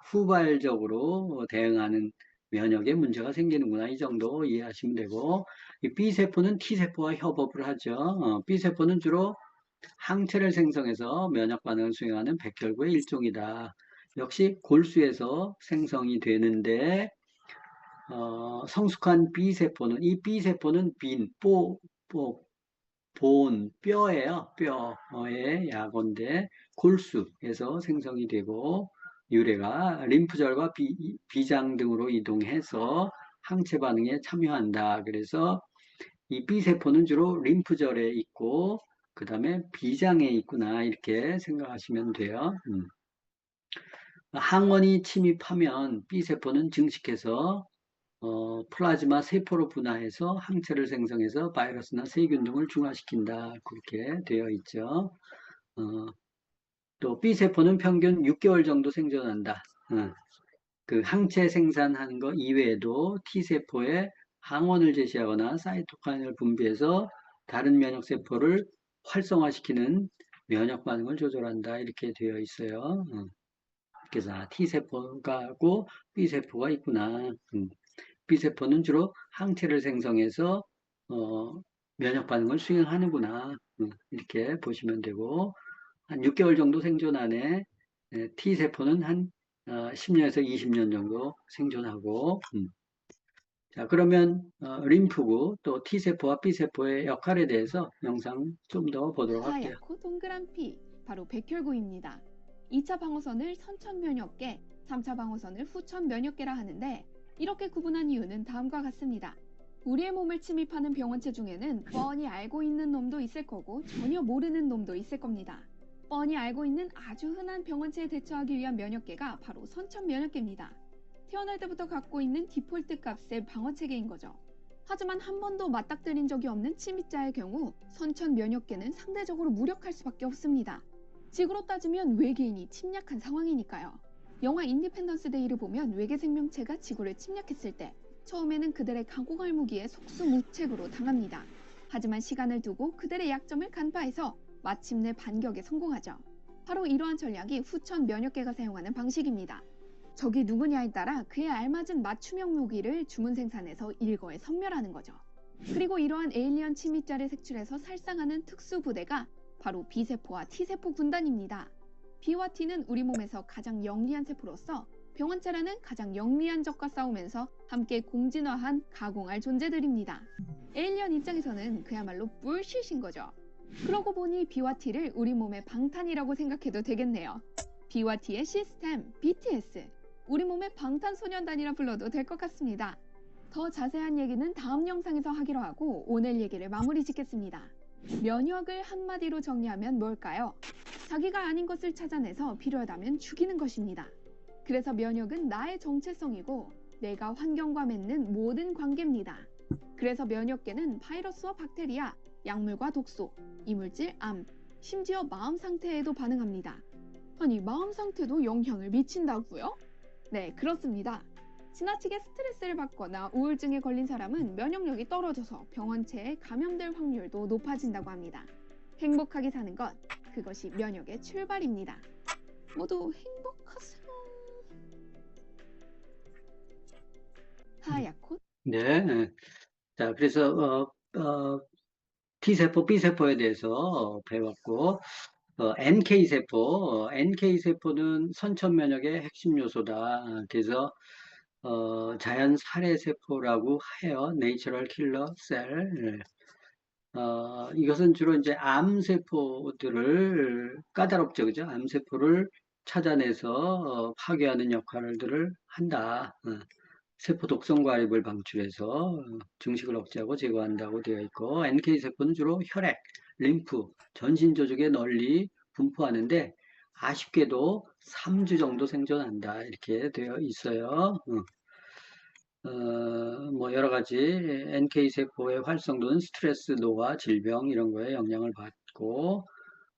후발적으로 대응하는 면역에 문제가 생기는구나 이 정도 이해하시면 되고 이 B세포는 T세포와 협업을 하죠. B세포는 주로 항체를 생성해서 면역 반응을 수행하는 백혈구의 일종이다. 역시 골수에서 생성이 되는데 성숙한 B세포는 이 B세포는 뼈예요. 뼈의 약원데 골수에서 생성이 되고 유래가 림프절과 비장 등으로 이동해서 항체 반응에 참여한다. 그래서 이 B세포는 주로 림프절에 있고 그 다음에 비장에 있구나 이렇게 생각하시면 돼요. 항원이 침입하면 B세포는 증식해서 플라즈마 세포로 분화해서 항체를 생성해서 바이러스나 세균 등을 중화시킨다. 그렇게 되어 있죠. 또 B세포는 평균 6개월 정도 생존한다. 그 항체 생산하는 거 이외에도 T세포에 항원을 제시하거나 사이토카인을 분비해서 다른 면역세포를 활성화시키는 면역 반응을 조절한다. 이렇게 되어 있어요. 그래서 T세포가 하고 B세포가 있구나. B세포는 주로 항체를 생성해서 면역 반응을 수행하는구나. 이렇게 보시면 되고 한 6개월 정도 생존하네. T세포는 한 10년에서 20년 정도 생존하고 자 그러면 림프구 또 T세포와 B세포의 역할에 대해서 영상 좀 더 보도록 할게요.
하얗고 동그란 피, 바로 백혈구입니다. 2차 방어선을 선천면역계, 3차 방어선을 후천면역계라 하는데 이렇게 구분한 이유는 다음과 같습니다. 우리의 몸을 침입하는 병원체 중에는 뻔히 알고 있는 놈도 있을 거고 전혀 모르는 놈도 있을 겁니다. 뻔히 알고 있는 아주 흔한 병원체에 대처하기 위한 면역계가 바로 선천면역계입니다. 태어날 때부터 갖고 있는 디폴트 값의 방어체계인 거죠. 하지만 한 번도 맞닥뜨린 적이 없는 침입자의 경우 선천면역계는 상대적으로 무력할 수밖에 없습니다. 지구로 따지면 외계인이 침략한 상황이니까요. 영화 인디펜던스 데이를 보면 외계 생명체가 지구를 침략했을 때 처음에는 그들의 가공할 무기에 속수무책으로 당합니다. 하지만 시간을 두고 그들의 약점을 간파해서 마침내 반격에 성공하죠. 바로 이러한 전략이 후천 면역계가 사용하는 방식입니다. 적이 누구냐에 따라 그에 알맞은 맞춤형 무기를 주문 생산해서 일거에 섬멸하는 거죠. 그리고 이러한 에일리언 침입자를 색출해서 살상하는 특수부대가 바로 B세포와 T세포 군단입니다. B와 T는 우리 몸에서 가장 영리한 세포로서 병원체라는 가장 영리한 적과 싸우면서 함께 공진화한 가공할 존재들입니다. 에일리언 입장에서는 그야말로 불쉿인 거죠. 그러고 보니 B와 T를 우리 몸의 방탄이라고 생각해도 되겠네요. B와 T의 시스템, BTS. 우리 몸의 방탄소년단이라 불러도 될 것 같습니다. 더 자세한 얘기는 다음 영상에서 하기로 하고 오늘 얘기를 마무리 짓겠습니다. 면역을 한마디로 정리하면 뭘까요? 자기가 아닌 것을 찾아내서 필요하다면 죽이는 것입니다. 그래서 면역은 나의 정체성이고 내가 환경과 맺는 모든 관계입니다. 그래서 면역계는 바이러스와 박테리아, 약물과 독소, 이물질, 암, 심지어 마음 상태에도 반응합니다. 아니, 마음 상태도 영향을 미친다고요? 네, 그렇습니다. 지나치게 스트레스를 받거나 우울증에 걸린 사람은 면역력이 떨어져서 병원체에 감염될 확률도 높아진다고 합니다. 행복하게 사는 것, 그것이 면역의 출발입니다. 모두 행복하세요. 하얗고
네. 자, 그래서 T세포, B세포에 대해서 배웠고 NK세포는 선천 면역의 핵심 요소다. 그래서 자연 살해 세포라고 해요. 내추럴 킬러 셀. 이것은 주로 이제 암세포들을 까다롭죠, 그죠? 암세포를 찾아내서 파괴하는 역할들을 한다. 세포 독성 과립을 방출해서 증식을 억제하고 제거한다고 되어 있고, NK세포는 주로 혈액, 림프, 전신 조직에 널리 분포하는데 아쉽게도 3주 정도 생존한다. 이렇게 되어 있어요. 뭐 여러 가지 NK세포의 활성도는 스트레스, 노화, 질병 이런 거에 영향을 받고,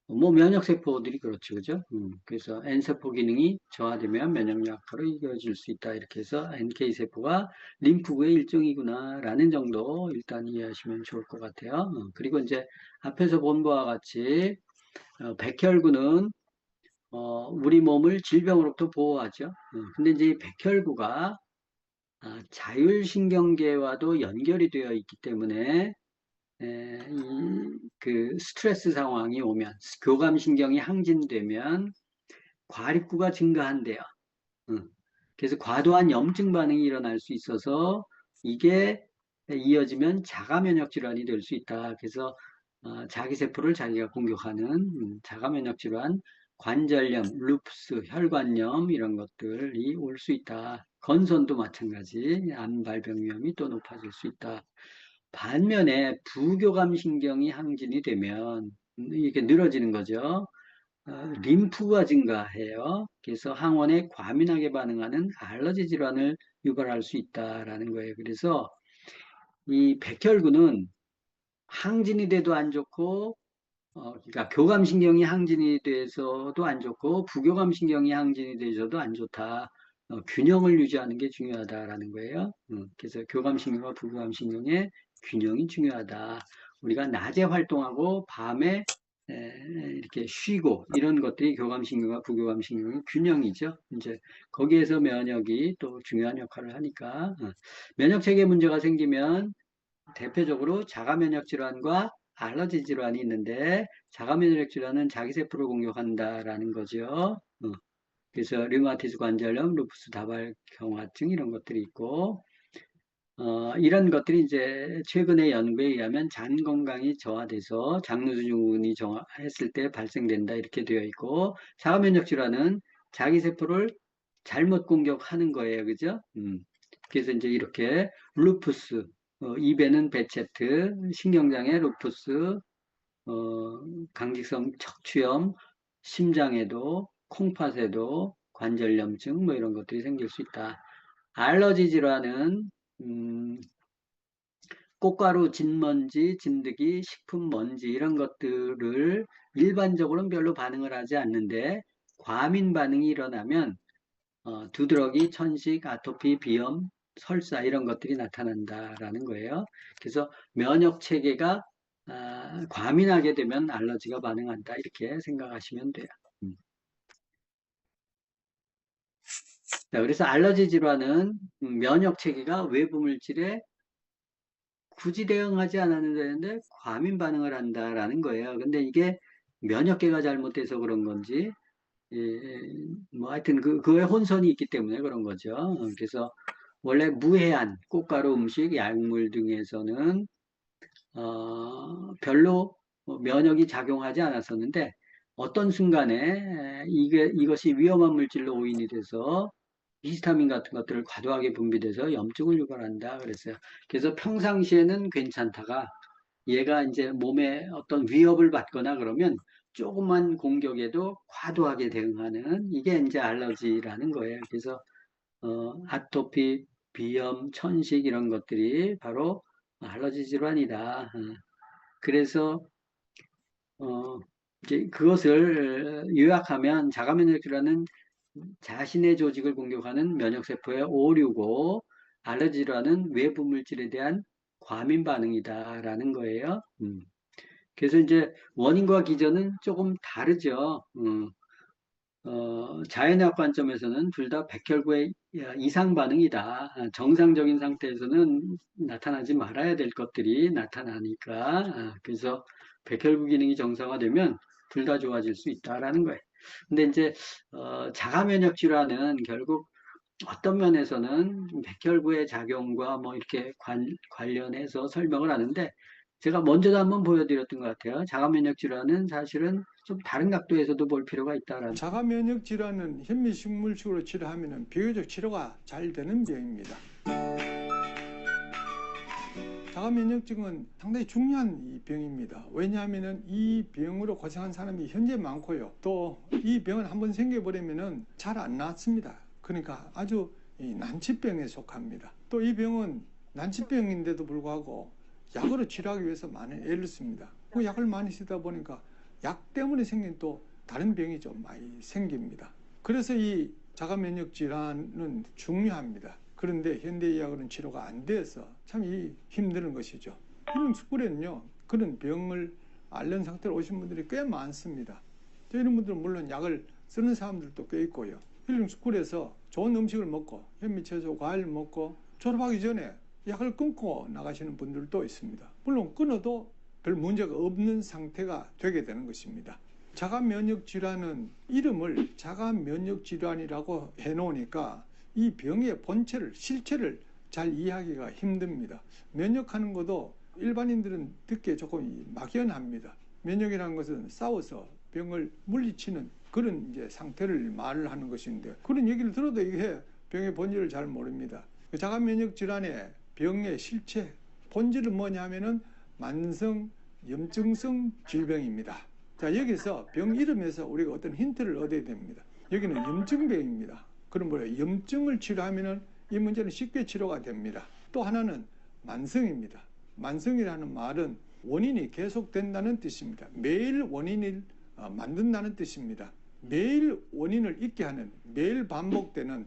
뭐 면역세포들이 그렇죠, 그죠? 그래서 N세포 기능이 저하되면 면역약화로 이어질 수 있다. 이렇게 해서 NK세포가 림프구의 일종이구나라는 정도 일단 이해하시면 좋을 것 같아요. 그리고 이제 앞에서 본 바와 같이 백혈구는 우리 몸을 질병으로부터 보호하죠. 근데 이제 이 백혈구가 자율신경계와도 연결이 되어 있기 때문에 그 스트레스 상황이 오면, 교감신경이 항진되면 과립구가 증가한대요. 그래서 과도한 염증 반응이 일어날 수 있어서 이게 이어지면 자가면역 질환이 될 수 있다. 그래서 자기 세포를 자기가 공격하는 자가면역 질환, 관절염, 루푸스, 혈관염 이런 것들이 올 수 있다. 건선도 마찬가지, 암 발병 위험이 또 높아질 수 있다. 반면에 부교감신경이 항진이 되면 이게 늘어지는 거죠. 림프가 증가해요. 그래서 항원에 과민하게 반응하는 알러지 질환을 유발할 수 있다라는 거예요. 그래서 이 백혈구는 항진이 돼도 안 좋고, 그러니까 교감신경이 항진이 돼서도 안 좋고, 부교감신경이 항진이 돼서도 안 좋다. 균형을 유지하는 게 중요하다라는 거예요. 그래서 교감신경과 부교감신경의 균형이 중요하다. 우리가 낮에 활동하고 밤에 이렇게 쉬고 이런 것들이 교감신경과 부교감신경의 균형이죠. 이제 거기에서 면역이 또 중요한 역할을 하니까 면역체계 문제가 생기면 대표적으로 자가면역 질환과 알러지 질환이 있는데, 자가면역 질환은 자기 세포를 공격한다라는 거죠. 그래서 류마티스 관절염, 루푸스 다발경화증 이런 것들이 있고, 이런 것들이 이제 최근의 연구에 의하면 장 건강이 저하돼서 장루증후군이 저하했을 때 발생된다 이렇게 되어 있고, 자가면역 질환은 자기 세포를 잘못 공격하는 거예요, 그죠? 그래서 이제 이렇게 루푸스, 입에는 베체트, 신경장애 루푸스, 강직성 척추염, 심장에도, 콩팥에도 관절염증 뭐 이런 것들이 생길 수 있다. 알러지 질환은 꽃가루, 진먼지, 진드기, 식품 먼지 이런 것들을 일반적으로는 별로 반응을 하지 않는데, 과민 반응이 일어나면 두드러기, 천식, 아토피, 비염, 설사 이런 것들이 나타난다라는 거예요. 그래서 면역 체계가 과민하게 되면 알러지가 반응한다 이렇게 생각하시면 돼요. 자, 그래서 알러지 질환은 면역 체계가 외부 물질에 굳이 대응하지 않아도 되는데 과민 반응을 한다라는 거예요. 근데 이게 면역계가 잘못돼서 그런 건지, 뭐 하여튼 그거에 혼선이 있기 때문에 그런 거죠. 그래서 원래 무해한 꽃가루 음식, 약물 등에서는 별로 면역이 작용하지 않았었는데, 어떤 순간에 이것이 위험한 물질로 오인이 돼서 히스타민 같은 것들을 과도하게 분비돼서 염증을 유발한다 그랬어요. 그래서 평상시에는 괜찮다가 얘가 이제 몸에 어떤 위협을 받거나 그러면 조그만 공격에도 과도하게 대응하는, 이게 이제 알러지라는 거예요. 그래서 아토피, 비염, 천식 이런 것들이 바로 알러지 질환이다. 그래서 이제 그것을 요약하면 자가면역 질환은 자신의 조직을 공격하는 면역세포의 오류고, 알러지 질환은 외부 물질에 대한 과민 반응이다라는 거예요. 그래서 이제 원인과 기전은 조금 다르죠. 자연의학 관점에서는 둘 다 백혈구의 이상 반응이다. 정상적인 상태에서는 나타나지 말아야 될 것들이 나타나니까. 그래서 백혈구 기능이 정상화되면 둘 다 좋아질 수 있다라는 거예요. 근데 이제 자가 면역 질환은 결국 어떤 면에서는 백혈구의 작용과 뭐 이렇게 관련해서 설명을 하는데 제가 먼저도 한번 보여드렸던 것 같아요. 자가 면역 질환은 사실은 좀 다른 각도에서도 볼 필요가 있다라는.
자가 면역 질환은 현미식물식으로 치료하면 비교적 치료가 잘 되는 병입니다. 자가 면역증은 상당히 중요한 이 병입니다. 왜냐하면 이 병으로 고생한 사람이 현재 많고요. 또 이 병은 한번 생겨버리면 잘 안 낫습니다. 그러니까 아주 난치병에 속합니다. 또 이 병은 난치병인데도 불구하고 약으로 치료하기 위해서 많이 애를 씁니다. 그 약을 많이 쓰다 보니까 약 때문에 생긴 또 다른 병이 좀 많이 생깁니다. 그래서 이 자가 면역 질환은 중요합니다. 그런데 현대의학으로는 치료가 안 돼서 참 힘든 것이죠. 이런 스쿨에는요, 그런 병을 앓는 상태로 오신 분들이 꽤 많습니다. 이런 분들은 물론 약을 쓰는 사람들도 꽤 있고요. 힐링 스쿨에서 좋은 음식을 먹고 현미채소 과일 먹고 졸업하기 전에 약을 끊고 나가시는 분들도 있습니다. 물론 끊어도 별 문제가 없는 상태가 되게 되는 것입니다. 자가 면역 질환은 이름을 자가 면역 질환이라고 해놓으니까 이 병의 본체를, 실체를 잘 이해하기가 힘듭니다. 면역하는 것도 일반인들은 듣기에 조금 막연합니다. 면역이라는 것은 싸워서 병을 물리치는 그런 이제 상태를 말을 하는 것인데, 그런 얘기를 들어도 이게 병의 본질을 잘 모릅니다. 자가 면역 질환의 병의 실체, 본질은 뭐냐 하면은 만성 염증성 질병입니다. 자, 여기서 병 이름에서 우리가 어떤 힌트를 얻어야 됩니다. 여기는 염증병입니다. 그럼 뭐예요? 염증을 치료하면은 이 문제는 쉽게 치료가 됩니다. 또 하나는 만성입니다. 만성이라는 말은 원인이 계속된다는 뜻입니다. 매일 원인을 만든다는 뜻입니다. 매일 원인을 있게 하는, 매일 반복되는,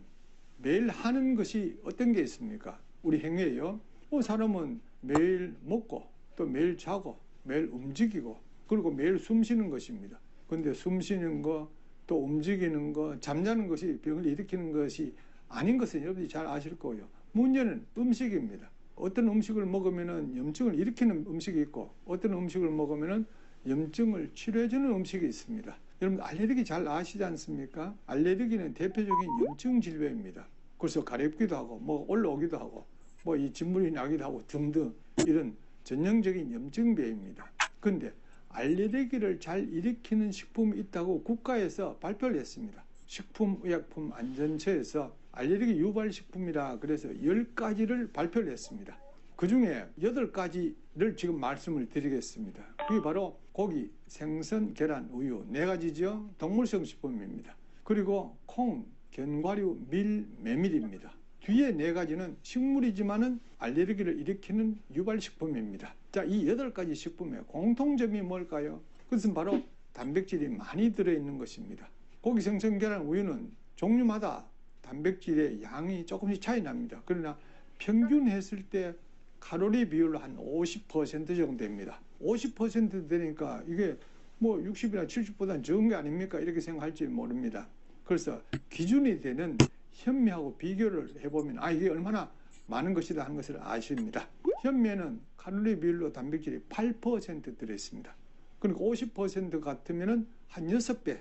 매일 하는 것이 어떤 게 있습니까? 우리 행위예요. 사람은 매일 먹고 또 매일 자고 매일 움직이고 그리고 매일 숨 쉬는 것입니다. 그런데 숨 쉬는 거, 또 움직이는 거, 잠자는 것이 병을 일으키는 것이 아닌 것은 여러분이 잘 아실 거예요. 문제는 음식입니다. 어떤 음식을 먹으면 염증을 일으키는 음식이 있고 어떤 음식을 먹으면 염증을 치료해주는 음식이 있습니다. 여러분 알레르기 잘 아시지 않습니까? 알레르기는 대표적인 염증 질병입니다. 그래서 가렵기도 하고 뭐 올라오기도 하고 뭐 이 진물이 나기도 하고 등등 이런 전형적인 염증병입니다. 그런데 알레르기를 잘 일으키는 식품이 있다고 국가에서 발표를 했습니다. 식품의약품안전처에서 알레르기 유발 식품이라 그래서 10가지를 발표를 했습니다. 그 중에 8가지를 지금 말씀을 드리겠습니다. 그게 바로 고기, 생선, 계란, 우유 4가지죠. 동물성 식품입니다. 그리고 콩, 견과류, 밀, 메밀입니다. 뒤에 4가지는 식물이지만은 알레르기를 일으키는 유발식품입니다. 자, 이 8가지 식품의 공통점이 뭘까요? 그것은 바로 단백질이 많이 들어있는 것입니다. 고기, 생선, 계란, 우유는 종류마다 단백질의 양이 조금씩 차이 납니다. 그러나 평균 했을 때 칼로리 비율로 한 50% 정도 됩니다. 50% 되니까 이게 뭐 60이나 70보다는 적은 게 아닙니까? 이렇게 생각할지 모릅니다. 그래서 기준이 되는 현미하고 비교를 해보면 이게 얼마나 많은 것이다 하는 것을 아십니다. 현미에는 칼로리 비율로 단백질이 8% 들어있습니다. 그러니까 50% 같으면 한 6배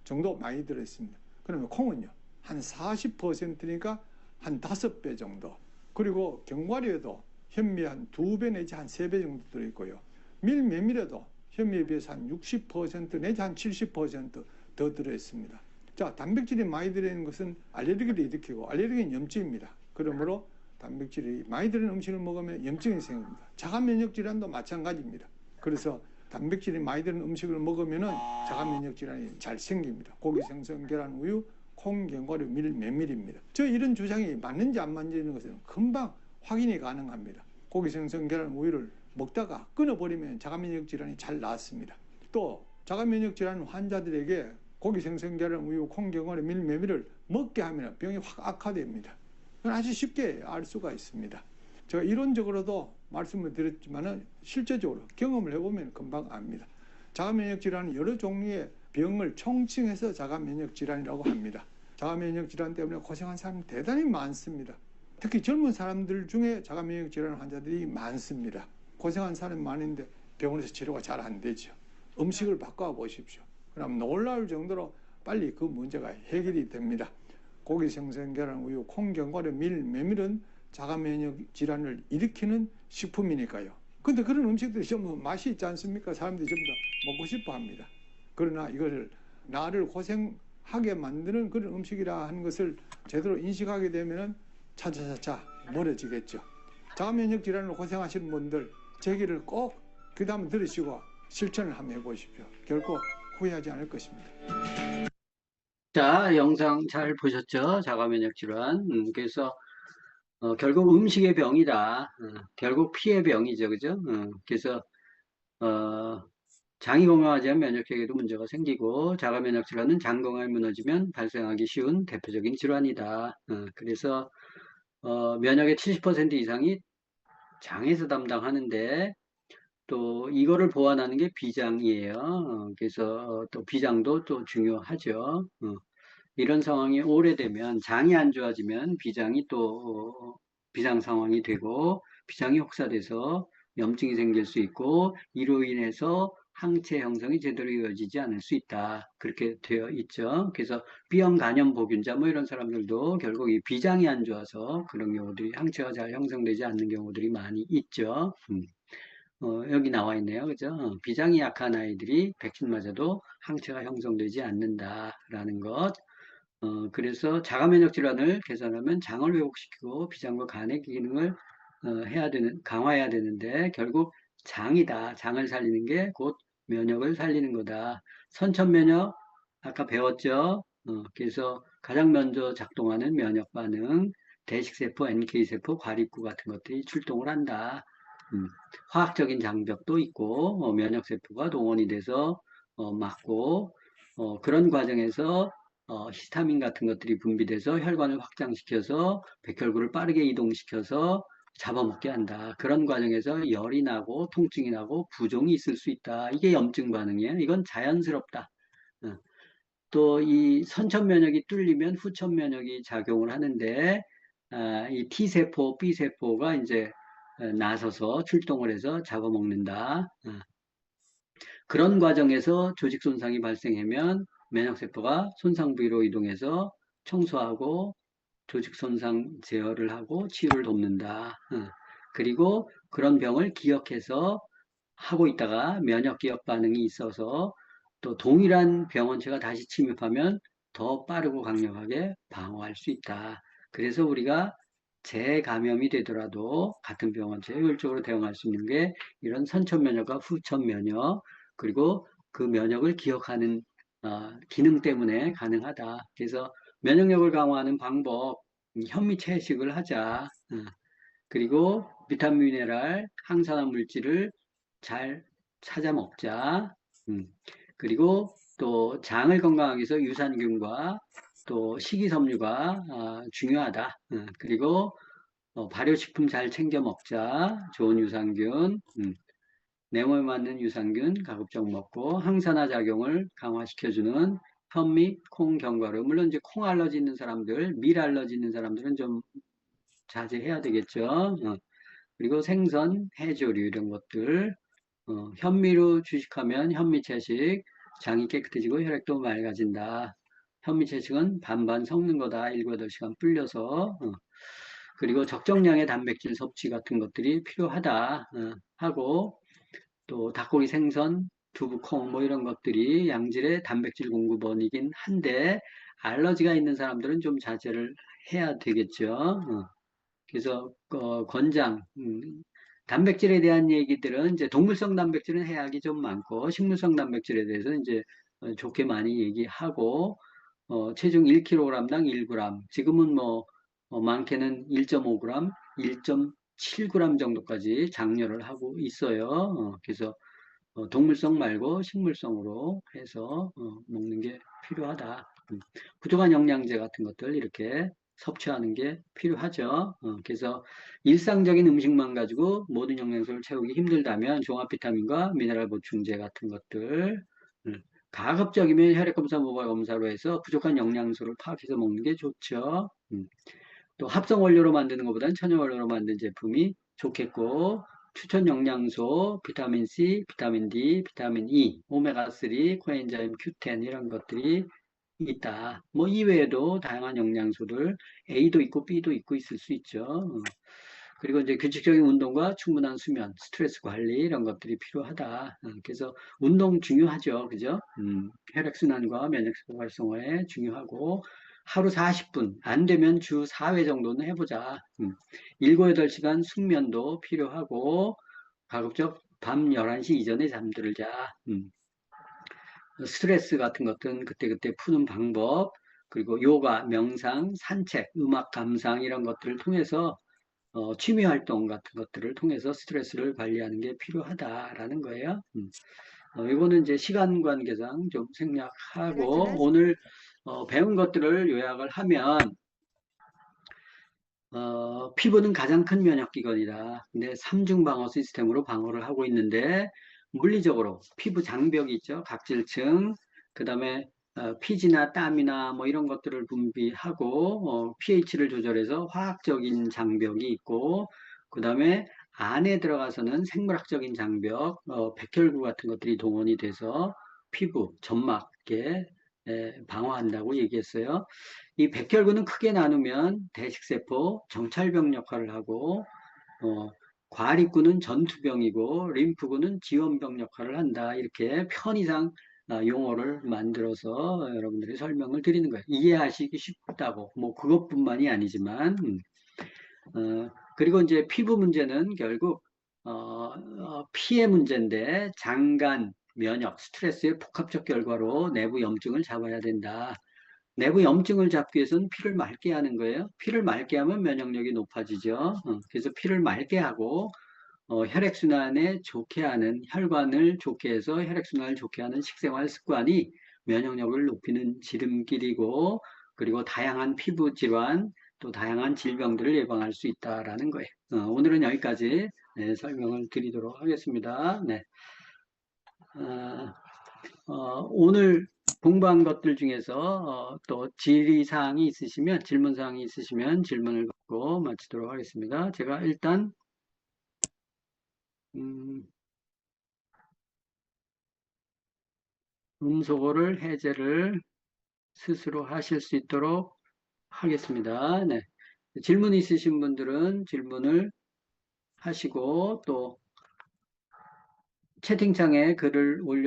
정도 많이 들어있습니다. 그러면 콩은요? 한 40%니까 한 5배 정도. 그리고 견과류에도 현미에 한 2배 내지 한 3배 정도 들어있고요. 밀, 메밀에도 현미에 비해서 한 60% 내지 한 70% 더 들어있습니다. 자, 단백질이 많이 들어있는 것은 알레르기를 일으키고 알레르기는 염증입니다. 그러므로 단백질이 많이 들어있는 음식을 먹으면 염증이 생깁니다. 자가 면역 질환도 마찬가지입니다. 그래서 단백질이 많이 들어있는 음식을 먹으면 자가 면역 질환이 잘 생깁니다. 고기, 생선, 계란, 우유, 콩, 견과류, 밀, 메밀입니다. 이런 주장이 맞는지 안 맞는지는 것은 금방 확인이 가능합니다. 고기, 생선, 계란, 우유를 먹다가 끊어버리면 자가 면역 질환이 잘 낫습니다. 또 자가 면역 질환 환자들에게 고기, 생선, 계란, 우유, 콩, 견과류, 밀, 메밀을 먹게 하면 병이 확 악화됩니다. 그건 아주 쉽게 알 수가 있습니다. 제가 이론적으로도 말씀을 드렸지만 실제적으로 경험을 해보면 금방 압니다. 자가 면역 질환은 여러 종류의 병을 총칭해서 자가 면역 질환이라고 합니다. 자가 면역 질환 때문에 고생한 사람이 대단히 많습니다. 특히 젊은 사람들 중에 자가 면역 질환 환자들이 많습니다. 고생한 사람이 많은데 병원에서 치료가 잘 안 되죠. 음식을 바꿔 보십시오. 그럼 놀라울 정도로 빨리 그 문제가 해결이 됩니다. 고기 생선, 계란, 우유, 콩, 견과류, 밀, 메밀은 자가 면역 질환을 일으키는 식품이니까요. 근데 그런 음식들이 좀 맛이 있지 않습니까? 사람들이 좀 더 먹고 싶어 합니다. 그러나 이걸 나를 고생하게 만드는 그런 음식이라 하는 것을 제대로 인식하게 되면 차차차차 멀어지겠죠. 자가 면역 질환으로 고생하시는 분들 제 얘기를 꼭 귀담아 들으시고 실천을 한번 해보십시오. 결코 후회하지 않을 것입니다.
자, 영상 잘 보셨죠? 자가면역 질환. 그래서 결국 음식의 병이다. 결국 피의 병이죠, 그죠? 그래서 장이 건강하지 않으면 면역체계에도 문제가 생기고 자가면역 질환은 장 건강이 무너지면 발생하기 쉬운 대표적인 질환이다. 그래서 면역의 70% 이상이 장에서 담당하는데 또 이거를 보완하는 게 비장이에요. 그래서 또 비장도 또 중요하죠. 이런 상황이 오래되면 장이 안 좋아지면 비장이 또 비상 상황이 되고 비장이 혹사돼서 염증이 생길 수 있고 이로 인해서 항체 형성이 제대로 이루어지지 않을 수 있다. 그렇게 되어 있죠. 그래서 B형 간염 보균자 뭐 이런 사람들도 결국 이 비장이 안 좋아서 그런 경우들이 항체가 잘 형성되지 않는 경우들이 많이 있죠. 여기 나와 있네요. 그죠? 비장이 약한 아이들이 백신 맞아도 항체가 형성되지 않는다라는 것. 그래서 자가면역 질환을 개선하면 장을 회복시키고 비장과 간의 기능을 강화해야 되는데 결국 장이다. 장을 살리는 게 곧 면역을 살리는 거다. 선천면역 아까 배웠죠? 그래서 가장 먼저 작동하는 면역 반응, 대식세포, NK세포, 과립구 같은 것들이 출동을 한다. 화학적인 장벽도 있고 면역세포가 동원이 돼서 막고 그런 과정에서 히스타민 같은 것들이 분비돼서 혈관을 확장시켜서 백혈구를 빠르게 이동시켜서 잡아먹게 한다. 그런 과정에서 열이 나고 통증이 나고 부종이 있을 수 있다. 이게 염증 반응이에요. 이건 자연스럽다. 또 이 선천 면역이 뚫리면 후천 면역이 작용을 하는데 이 T세포, B세포가 이제 나서서 출동을 해서 잡아먹는다. 그런 과정에서 조직 손상이 발생하면 면역세포가 손상 부위로 이동해서 청소하고 조직 손상 제어를 하고 치유를 돕는다. 그리고 그런 병을 기억해서 하고 있다가 면역 기억 반응이 있어서 또 동일한 병원체가 다시 침입하면 더 빠르고 강력하게 방어할 수 있다. 그래서 우리가 재감염이 되더라도 같은 병원체에 효율적으로 대응할 수 있는 게 이런 선천 면역과 후천 면역 그리고 그 면역을 기억하는 기능 때문에 가능하다. 그래서 면역력을 강화하는 방법, 현미 채식을 하자. 그리고 비타민, 미네랄, 항산화 물질을 잘 찾아 먹자. 그리고 또 장을 건강하기 위해서 유산균과 또 식이섬유가 중요하다. 그리고 발효식품 잘 챙겨 먹자. 좋은 유산균. 내 몸에 맞는 유산균 가급적 먹고 항산화 작용을 강화시켜주는 현미, 콩, 견과류. 물론 이제 콩 알러지 있는 사람들, 밀 알러지 있는 사람들은 좀 자제해야 되겠죠. 그리고 생선, 해조류 이런 것들. 현미로 주식하면 현미채식, 장이 깨끗해지고 혈액도 맑아진다. 현미채식은 반반 섞는 거다. 7, 8시간 불려서. 그리고 적정량의 단백질 섭취 같은 것들이 필요하다. 하고 또 닭고기, 생선, 두부, 콩 뭐 이런 것들이 양질의 단백질 공급원이긴 한데 알러지가 있는 사람들은 좀 자제를 해야 되겠죠. 그래서 권장 단백질에 대한 얘기들은 이제 동물성 단백질은 해악이 좀 많고 식물성 단백질에 대해서 이제 좋게 많이 얘기하고 체중 1kg당 1g 지금은 뭐 많게는 1.5g, 1.7g 정도까지 장려를 하고 있어요. 그래서 동물성 말고 식물성으로 해서 먹는 게 필요하다. 부족한 영양제 같은 것들 이렇게 섭취하는 게 필요하죠. 그래서 일상적인 음식만 가지고 모든 영양소를 채우기 힘들다면 종합 비타민과 미네랄 보충제 같은 것들 가급적이면 혈액검사, 모발검사로 해서 부족한 영양소를 파악해서 먹는 게 좋죠. 또 합성 원료로 만드는 것보다는 천연 원료로 만든 제품이 좋겠고 추천 영양소, 비타민 C, 비타민 D, 비타민 E, 오메가3, 코엔자임 Q10 이런 것들이 있다. 뭐 이외에도 다양한 영양소들 A도 있고 B도 있고 있을 수 있죠. 그리고 이제 규칙적인 운동과 충분한 수면, 스트레스 관리 이런 것들이 필요하다. 그래서 운동 중요하죠. 그죠? 혈액순환과 면역세포 활성화에 중요하고 하루 40분, 안 되면 주 4회 정도는 해보자. 7, 8시간 숙면도 필요하고 가급적 밤 11시 이전에 잠들자. 스트레스 같은 것들은 그때그때 푸는 방법, 그리고 요가, 명상, 산책, 음악 감상 이런 것들을 통해서 취미 활동 같은 것들을 통해서 스트레스를 관리하는 게 필요하다라는 거예요. 이거는 이제 시간 관계상 좀 생략하고 오늘 배운 것들을 요약을 하면 피부는 가장 큰 면역기관이다. 근데 삼중 방어 시스템으로 방어를 하고 있는데 물리적으로 피부 장벽이 있죠. 각질층, 그 다음에 피지나 땀이나 뭐 이런 것들을 분비하고 pH를 조절해서 화학적인 장벽이 있고 그 다음에 안에 들어가서는 생물학적인 장벽, 백혈구 같은 것들이 동원이 돼서 피부, 점막에 방어한다고 얘기했어요. 이 백혈구는 크게 나누면 대식세포, 정찰병 역할을 하고 과립구는 전투병이고 림프구는 지원병 역할을 한다. 이렇게 편의상 용어를 만들어서 여러분들이 설명을 드리는 거예요. 이해하시기 쉽다고. 뭐 그것뿐만이 아니지만 그리고 이제 피부 문제는 결국 피해 문제인데 장간, 면역, 스트레스의 복합적 결과로 내부 염증을 잡아야 된다. 내부 염증을 잡기 위해서는 피를 맑게 하는 거예요. 피를 맑게 하면 면역력이 높아지죠. 그래서 피를 맑게 하고 혈액순환에 좋게 하는, 혈관을 좋게 해서 혈액순환을 좋게 하는 식생활 습관이 면역력을 높이는 지름길이고 그리고 다양한 피부 질환 또 다양한 질병들을 예방할 수 있다라는 거예요. 오늘은 여기까지 설명을 드리도록 하겠습니다. 네. 오늘 공부한 것들 중에서 또 질의사항이 있으시면 질문사항이 있으시면 질문을 받고 마치도록 하겠습니다. 제가 일단 음소거를 해제를 스스로 하실 수 있도록 하겠습니다. 네. 질문 있으신 분들은 질문을 하시고 또 채팅창에 글을 올려